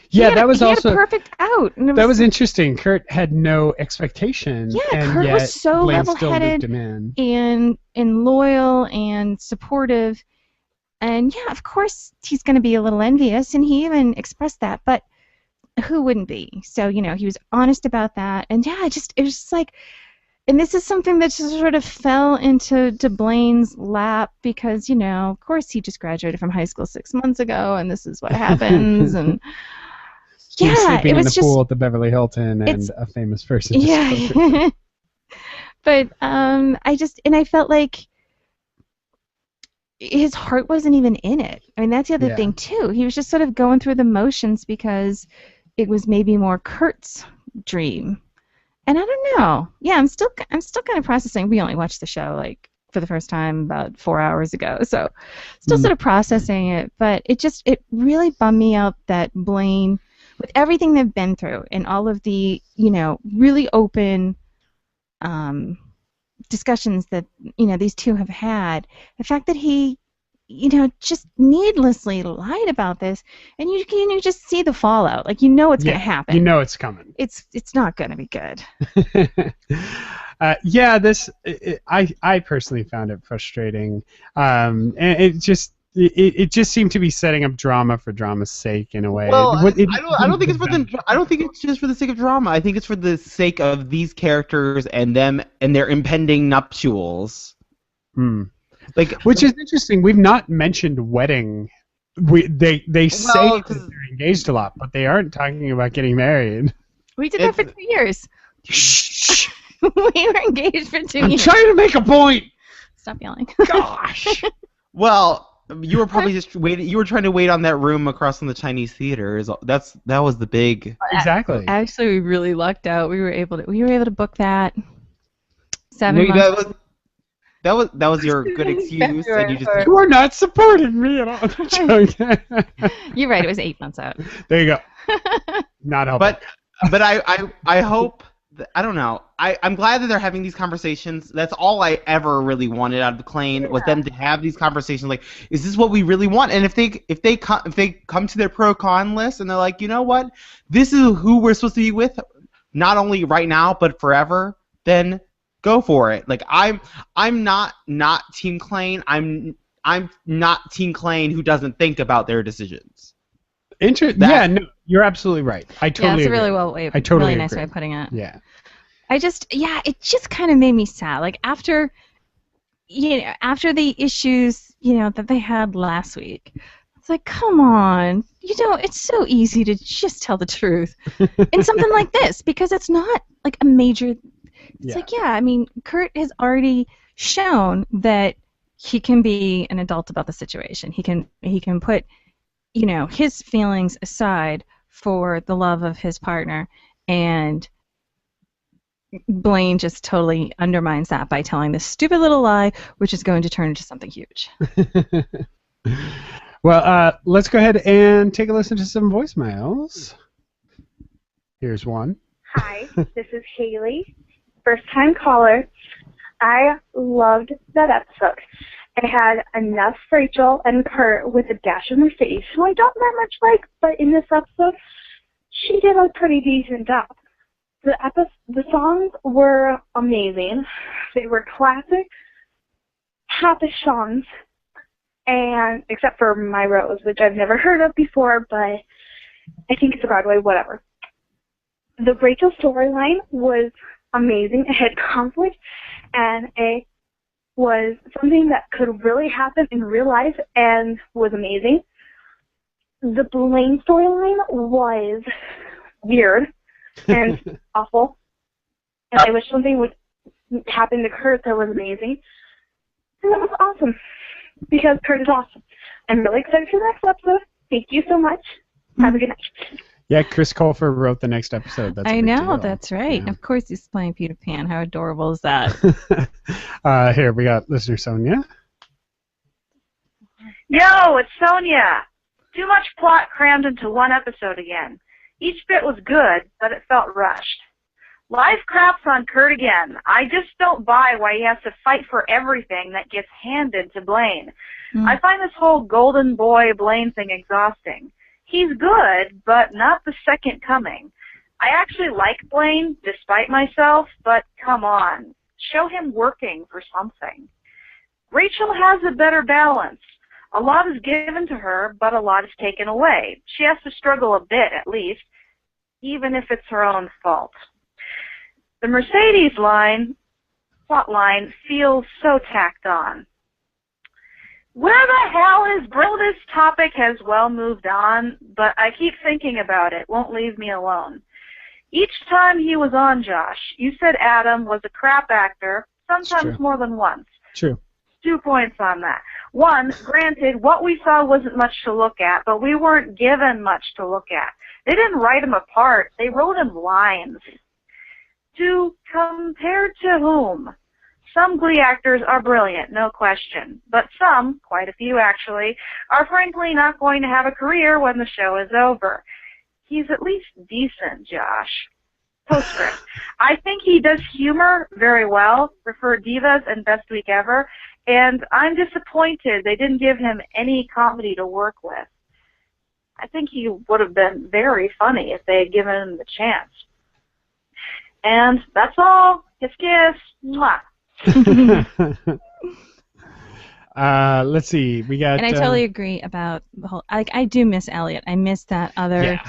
Yeah, that was also a perfect out. That was interesting. Kurt had no expectation. Yeah, and Kurt yet was so Blaine level-headed and loyal and supportive. And yeah, of course he's going to be a little envious, and he even expressed that. But who wouldn't be? So he was honest about that. And yeah, it was just and this is something that just sort of fell into Blaine's lap because, of course he just graduated from high school 6 months ago, and this is what happens. And he was sleeping in the pool at the Beverly Hilton, and a famous person. Yeah. But I felt like his heart wasn't even in it. I mean, that's the other thing too. He was just sort of going through the motions because it was maybe more Kurt's dream. And I don't know. Yeah, I'm still kind of processing. We only watched the show for the first time about 4 hours ago, so still sort of processing it. But it really bummed me out that Blaine, with everything they've been through and all of the really open discussions that these two have had, the fact that he just needlessly lied about this, and you just see the fallout. Like, it's going to happen. You know it's coming. It's not going to be good. I personally found it frustrating, and it just seemed to be setting up drama for drama's sake in a way. Well, I don't think it's I don't think it's just for the sake of drama. I think it's for the sake of these characters and them and their impending nuptials. Which is interesting. We've not mentioned wedding. They say that they're engaged a lot, but they aren't talking about getting married. We did that for 2 years. Shh. We were engaged for 2 years. I'm trying to make a point. Stop yelling. Gosh. Well, you were probably just waiting. You were trying to wait on that room across from the Chinese theater. That was the big. Exactly. Actually, we really lucked out. We were able to book that 7 months. That was your good excuse, and you are not supporting me at all. You're right. It was 8 months out. There you go. Not helping. But I hope. I don't know. I'm glad that they're having these conversations. That's all I ever really wanted out of the Klain was them to have these conversations. Like, is this what we really want? And if they come to their pro-con list and they're like, you know what, this is who we're supposed to be with, not only right now but forever, then go for it. Like, I'm not Team Klain. I'm not Team Klain who doesn't think about their decisions. Yeah, no, you're absolutely right. I totally agree. It's a really nice way of putting it. Yeah. It just kind of made me sad. Like, after the issues, that they had last week, it's like, come on, it's so easy to just tell the truth in something like this, because it's not like a major. It's like, I mean, Kurt has already shown that he can be an adult about the situation. He can put his feelings aside for the love of his partner, and Blaine just totally undermines that by telling this stupid little lie, which is going to turn into something huge. Well, let's go ahead and take a listen to some voicemails. Here's one. Hi, this is Haley, first-time caller. I loved that episode. It had enough Rachel and Kurt with a dash of Mercedes, who I don't that much like, but in this episode, she did a pretty decent job. The songs were amazing. They were classic, happy songs, and except for My Rose, which I've never heard of before, but I think it's a Broadway, whatever. The Rachel storyline was amazing. It had conflict, and it was something that could really happen in real life and was amazing. The Blaine storyline was weird and awful, and I wish something would happen to Kurt that was amazing. And that was awesome, because Kurt is awesome. I'm really excited for the next episode. Thank you so much. Have a good night. Yeah, Chris Colfer wrote the next episode. I know, that's right. Yeah. Of course he's playing Peter Pan. How adorable is that? Here, we got listener Sonia. Yo, it's Sonia. Too much plot crammed into one episode again. Each bit was good, but it felt rushed. Life craps on Kurt again. I just don't buy why he has to fight for everything that gets handed to Blaine. I find this whole golden boy Blaine thing exhausting. He's good, but not the second coming. I actually like Blaine, despite myself, but come on. Show him working for something. Rachel has a better balance. A lot is given to her, but a lot is taken away. She has to struggle a bit, at least, even if it's her own fault. The Mercedes plot line feels so tacked on. Where the hell is Brill? This topic has well moved on, but I keep thinking about it. Won't leave me alone. Each time he was on, Josh, you said Adam was a crap actor, sometimes more than once. True. 2 points on that. One, granted, what we saw wasn't much to look at, but we weren't given much to look at. They didn't write him apart. They wrote him lines. Two, compared to whom? Some Glee actors are brilliant, no question, but some, quite a few actually, are frankly not going to have a career when the show is over. He's at least decent, Josh. Postscript. I think he does humor very well for Divas and Best Week Ever, and I'm disappointed they didn't give him any comedy to work with. I think he would have been very funny if they had given him the chance. And that's all. Kiss, kiss. Mwah. Let's see. We got. And I totally agree about the whole. Like, I do miss Elliot. I miss that other,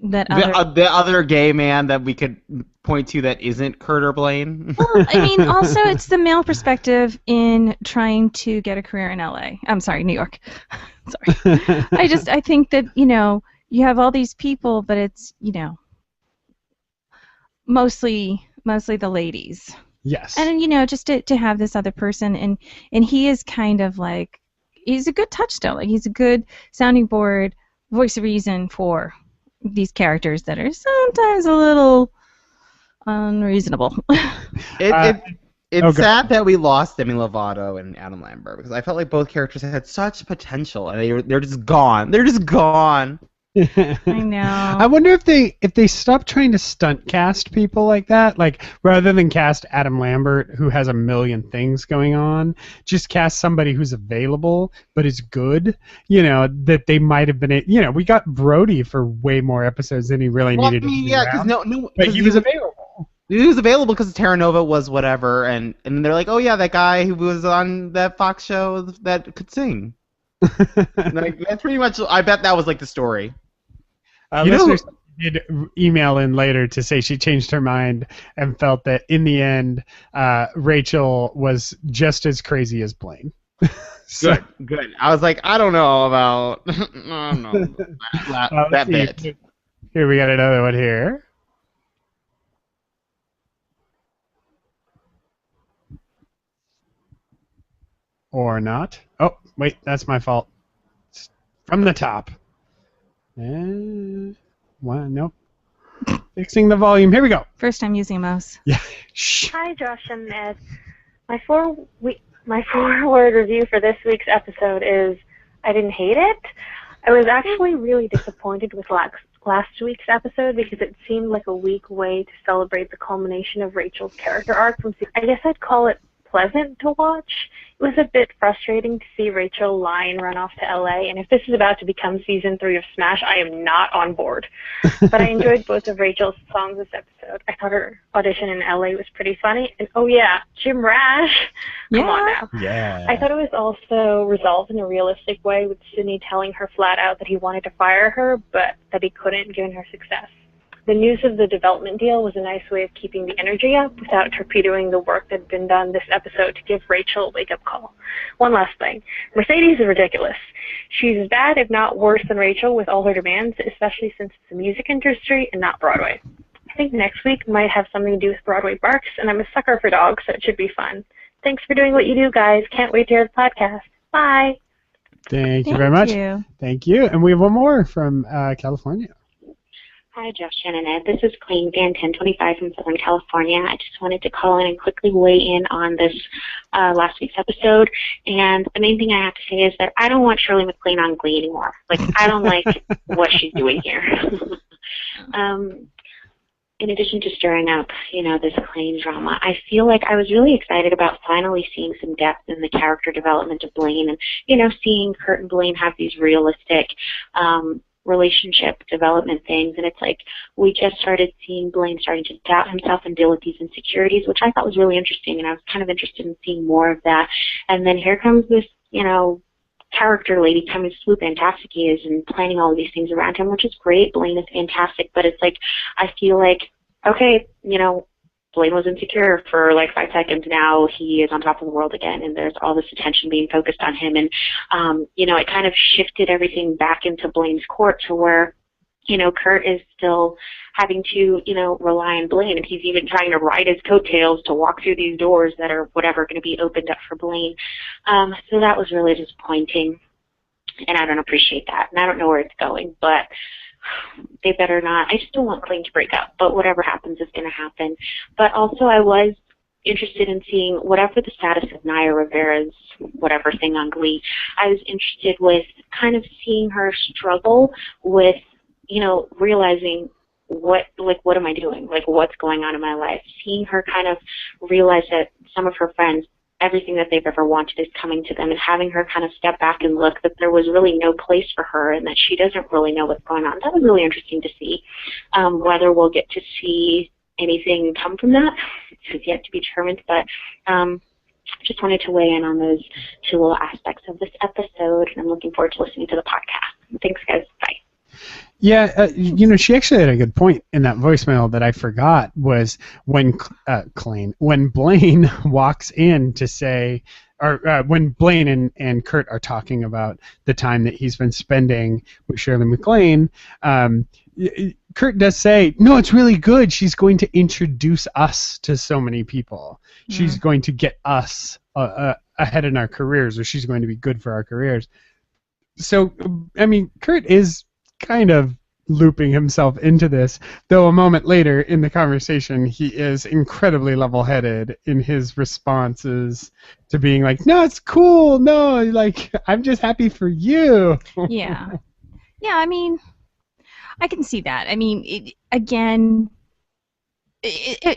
that other. The other gay man that we could point to that isn't Kurt or Blaine. Well, I mean, also it's the male perspective in trying to get a career in LA. I'm sorry, New York. Sorry. I think that you have all these people, but it's mostly the ladies. Yes. And just to have this other person, and he is kind of like, he's a good touchstone. Like, he's a good sounding board, voice of reason for these characters that are sometimes a little unreasonable. It's sad that we lost Demi Lovato and Adam Lambert, because I felt like both characters had such potential, and they're just gone. They're just gone. I know. I wonder if they stop trying to stunt cast people like that, like rather than cast Adam Lambert, who has a million things going on, just cast somebody who's available but is good. That they might have been. We got Brody for way more episodes than he really needed to be. Yeah, because but he was available. He was available because Terra Nova was whatever, and they're like, oh yeah, that guy who was on that Fox show that could sing. Like, that's pretty much. I bet that was like the story. Listeners did email in later to say she changed her mind and felt that in the end, Rachel was just as crazy as Blaine. So, Good. I was like, I don't know about that bit. Here we got another one here. Or not. Oh, wait, that's my fault. It's from the top. Nope. Fixing the volume. Here we go. First time using a mouse. Yeah. Hi, Josh and Ed. My four-word review for this week's episode is I didn't hate it. I was actually really disappointed with last week's episode because it seemed like a weak way to celebrate the culmination of Rachel's character arc from season. I guess I'd call it pleasant to watch. It was a bit frustrating to see Rachel lie and run off to LA, and if this is about to become season 3 of Smash, I am not on board. But I enjoyed both of Rachel's songs this episode. I thought her audition in LA was pretty funny, and oh yeah, Jim Rash! Come on now. Yeah. I thought it was also resolved in a realistic way, with Sydney telling her flat out that he wanted to fire her, but that he couldn't given her success. The news of the development deal was a nice way of keeping the energy up without torpedoing the work that had been done this episode to give Rachel a wake-up call. One last thing. Mercedes is ridiculous. She's as bad, if not worse, than Rachel with all her demands, especially since it's the music industry and not Broadway. I think next week might have something to do with Broadway barks, and I'm a sucker for dogs, so it should be fun. Thanks for doing what you do, guys. Can't wait to hear the podcast. Bye. Thank you very much. Thank you. And we have one more from California. Hi, Josh, Jen, and Ed. This is Queen Van 1025 from Southern California. I just wanted to call in and quickly weigh in on this last week's episode. And the main thing I have to say is that I don't want Shirley MacLaine on Glee anymore. Like, I don't like what she's doing here. In addition to stirring up, this Blaine drama, I feel like I was really excited about finally seeing some depth in the character development of Blaine and, seeing Kurt and Blaine have these realistic relationship development things, and it's like we just started seeing Blaine starting to doubt himself and deal with these insecurities, which I thought was really interesting, and I was kind of interested in seeing more of that. And then here comes this, character lady coming to swoop fantastic he is and planning all of these things around him, which is great. Blaine is fantastic, but it's like I feel like, okay, Blaine was insecure for like 5 seconds. Now he is on top of the world again, and there's all this attention being focused on him. And, it kind of shifted everything back into Blaine's court to where, Kurt is still having to, rely on Blaine. And he's even trying to ride his coattails to walk through these doors that are whatever going to be opened up for Blaine. So that was really disappointing. And I don't appreciate that. And I don't know where it's going, but they better not. I just don't want Blaine to break up, but whatever happens is going to happen. But also I was interested in seeing whatever the status of Naya Rivera's whatever thing on Glee. I was interested with kind of seeing her struggle with, realizing what am I doing? Like, what's going on in my life? Seeing her kind of realize that some of her friends, everything that they've ever wanted is coming to them, and having her kind of step back and look that there was really no place for her and that she doesn't really know what's going on. That was really interesting to see. Whether we'll get to see anything come from that is yet to be determined, but just wanted to weigh in on those two little aspects of this episode, and I'm looking forward to listening to the podcast. Thanks, guys. Bye. Yeah, she actually had a good point in that voicemail that I forgot, was when Blaine walks in to say, or when Blaine and Kurt are talking about the time that he's been spending with Shirley MacLaine, Kurt does say, no, it's really good. She's going to introduce us to so many people. Yeah. She's going to get us ahead in our careers, or she's going to be good for our careers. So, I mean, Kurt is kind of looping himself into this, though a moment later in the conversation he is incredibly level-headed in his responses to being like, no, it's cool, no, like, I'm just happy for you. Yeah, I mean, I can see that. I mean,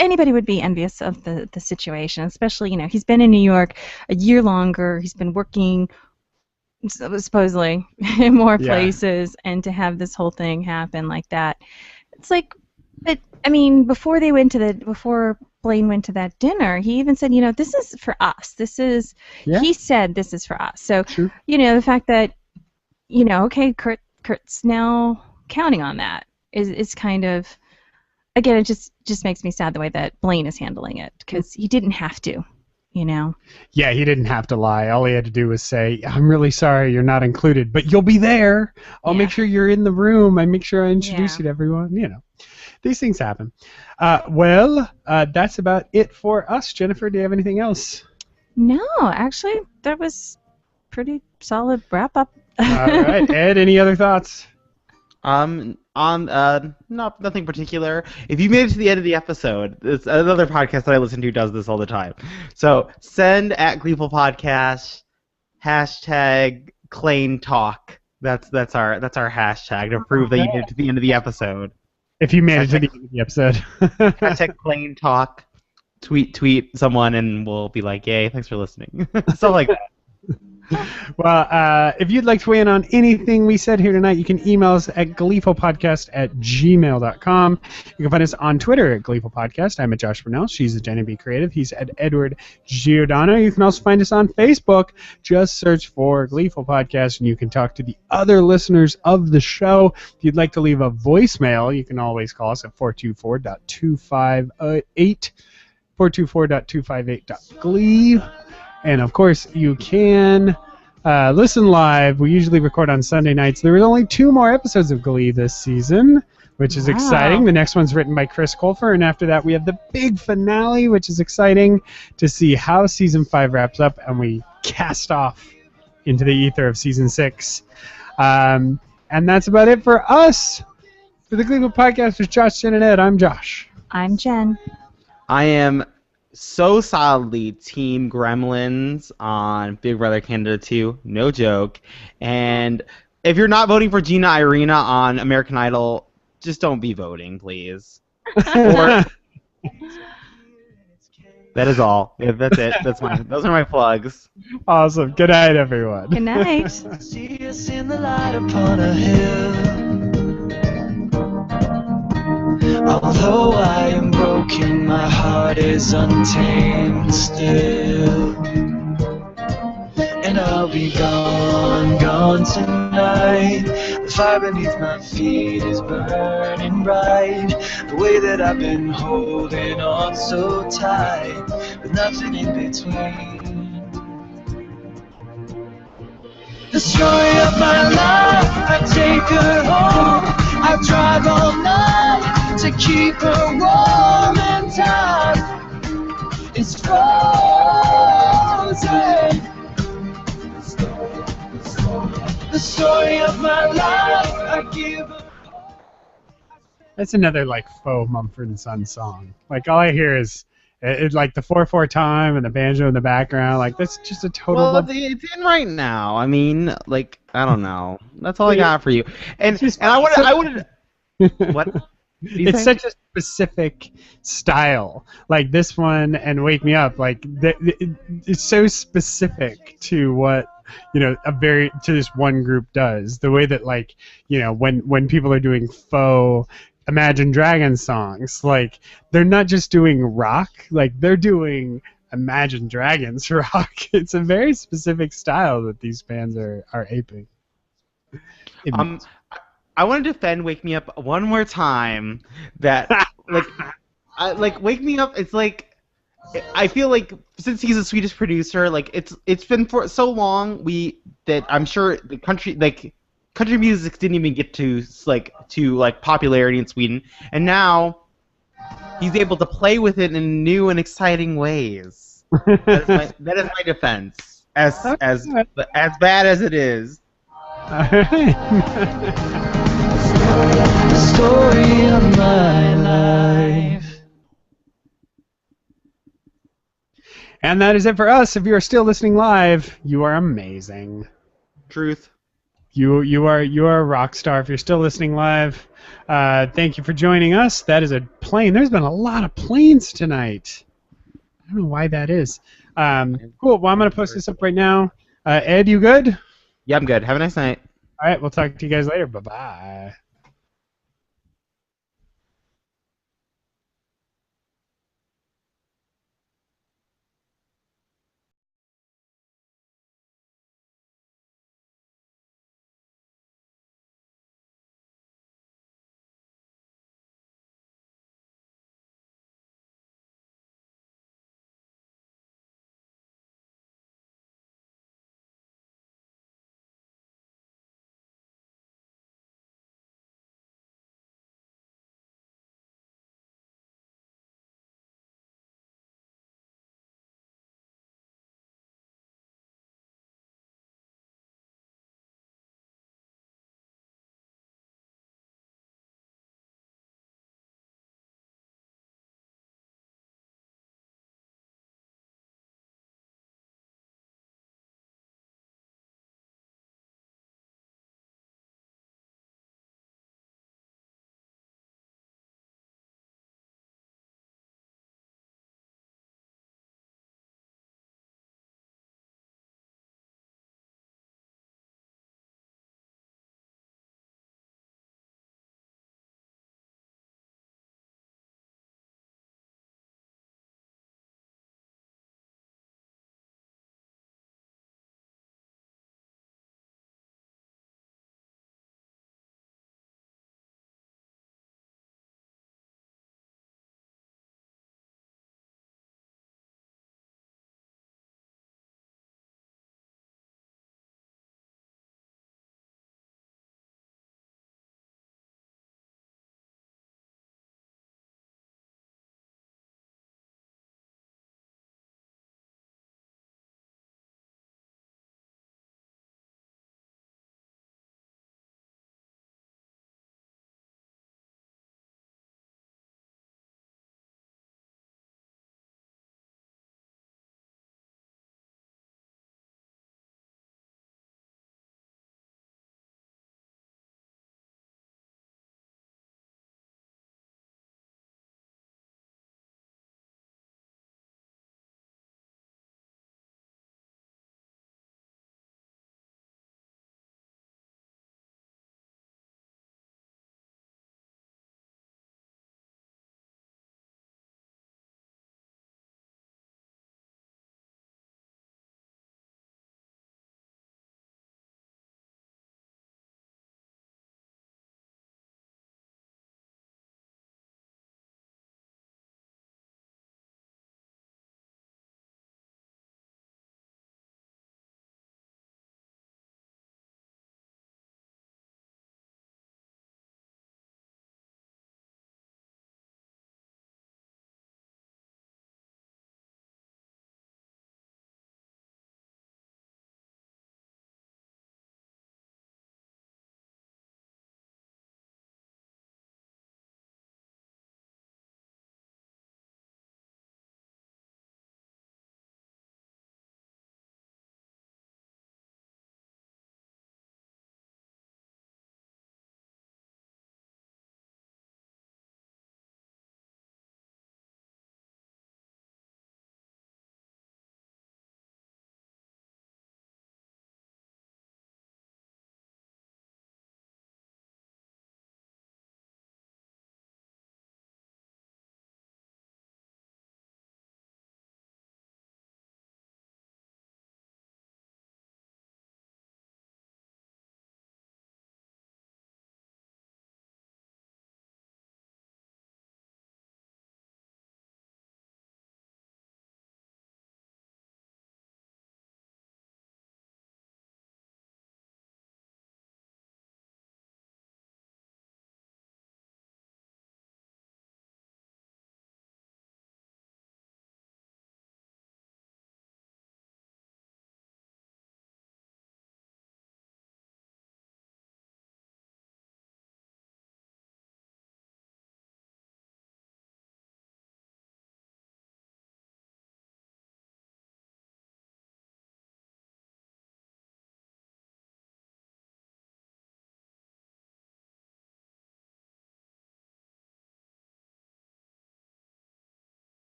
anybody would be envious of the situation, especially, he's been in New York a year longer, he's been working supposedly in more places, and to have this whole thing happen like that, it's like, but I mean, before Blaine went to that dinner, he even said, this is for us. This is, he said this is for us. So, true. The fact that, okay, Kurt's now counting on that is kind of, again, it just makes me sad the way that Blaine is handling it, because he didn't have to. Yeah, he didn't have to lie. All he had to do was say, I'm really sorry you're not included, but you'll be there. I'll make sure you're in the room. I make sure I introduce you to everyone. These things happen. That's about it for us. Jennifer, do you have anything else? No, actually, that was pretty solid wrap-up. All right. Ed, any other thoughts? Nothing particular. If you made it to the end of the episode, it's another podcast that I listen to does this all the time. So send at Gleeful Podcast #Clane Talk. That's our hashtag to prove that you made it to the end of the episode. If you made it to the end of the episode. #Clane Talk. Tweet someone and we'll be like, yay, thanks for listening. Stuff like that. Well, if you'd like to weigh in on anything we said here tonight, you can email us at gleefulpodcast@gmail.com. You can find us on Twitter at Gleeful Podcast. I'm at Josh Burnell. She's at Jenny B. Creative. He's at Edward Giordano. You can also find us on Facebook. Just search for Gleeful Podcast, and you can talk to the other listeners of the show. If you'd like to leave a voicemail, you can always call us at 424-258-glee. And, of course, you can listen live. We usually record on Sunday nights. There were only 2 more episodes of Glee this season, which is exciting. The next one's written by Chris Colfer, and after that we have the big finale, which is exciting to see how Season 5 wraps up, and we cast off into the ether of Season 6. And that's about it for us. For the Gleeful Podcast, with Josh, Jen, and Ed, I'm Josh. I'm Jen. I am so solidly Team Gremlins on Big Brother Canada 2, no joke. And if you're not voting for Gina Irina on American Idol, just don't be voting, please. That is all. Yeah, that's it. Those are my plugs. Awesome. Good night, everyone. Good night. See us in the light upon a hill. Although I am broken, my heart is untamed still. And I'll be gone tonight. The fire beneath my feet is burning bright. The way that I've been holding on so tight, with nothing in between. The story of my life, I take her home. I drive all night to keep her warm and tight. It's frozen. The story of my life, I give her. That's another like faux Mumford & Sons song. Like all I hear is it's like the 4/4 time and the banjo in the background. Like that's just a total. Well, it's in right now. I mean, like I don't know. That's all I got for you. And I would. What? It's such a specific style. Like this one and Wake Me Up, like it's so specific to what to this one group does. The way that like when people are doing faux Imagine Dragons songs, like they're not just doing rock, like they're doing Imagine Dragons rock. It's a very specific style that these bands are aping. I want to defend Wake Me Up one more time. That like Wake Me Up. It's like I feel like since he's a Swedish producer, like it's been for so long that I'm sure the country music didn't even get to popularity in Sweden, and now he's able to play with it in new and exciting ways. That is my defense. As bad as it is. The story of my life. And that is it for us. If you are still listening live, you are amazing. Truth. You are a rock star. If you're still listening live, thank you for joining us. That is a plane. There's been a lot of planes tonight. I don't know why that is. Cool. Well, I'm going to post this up right now. Ed, you good? Yeah, I'm good. Have a nice night. All right. We'll talk to you guys later. Bye-bye.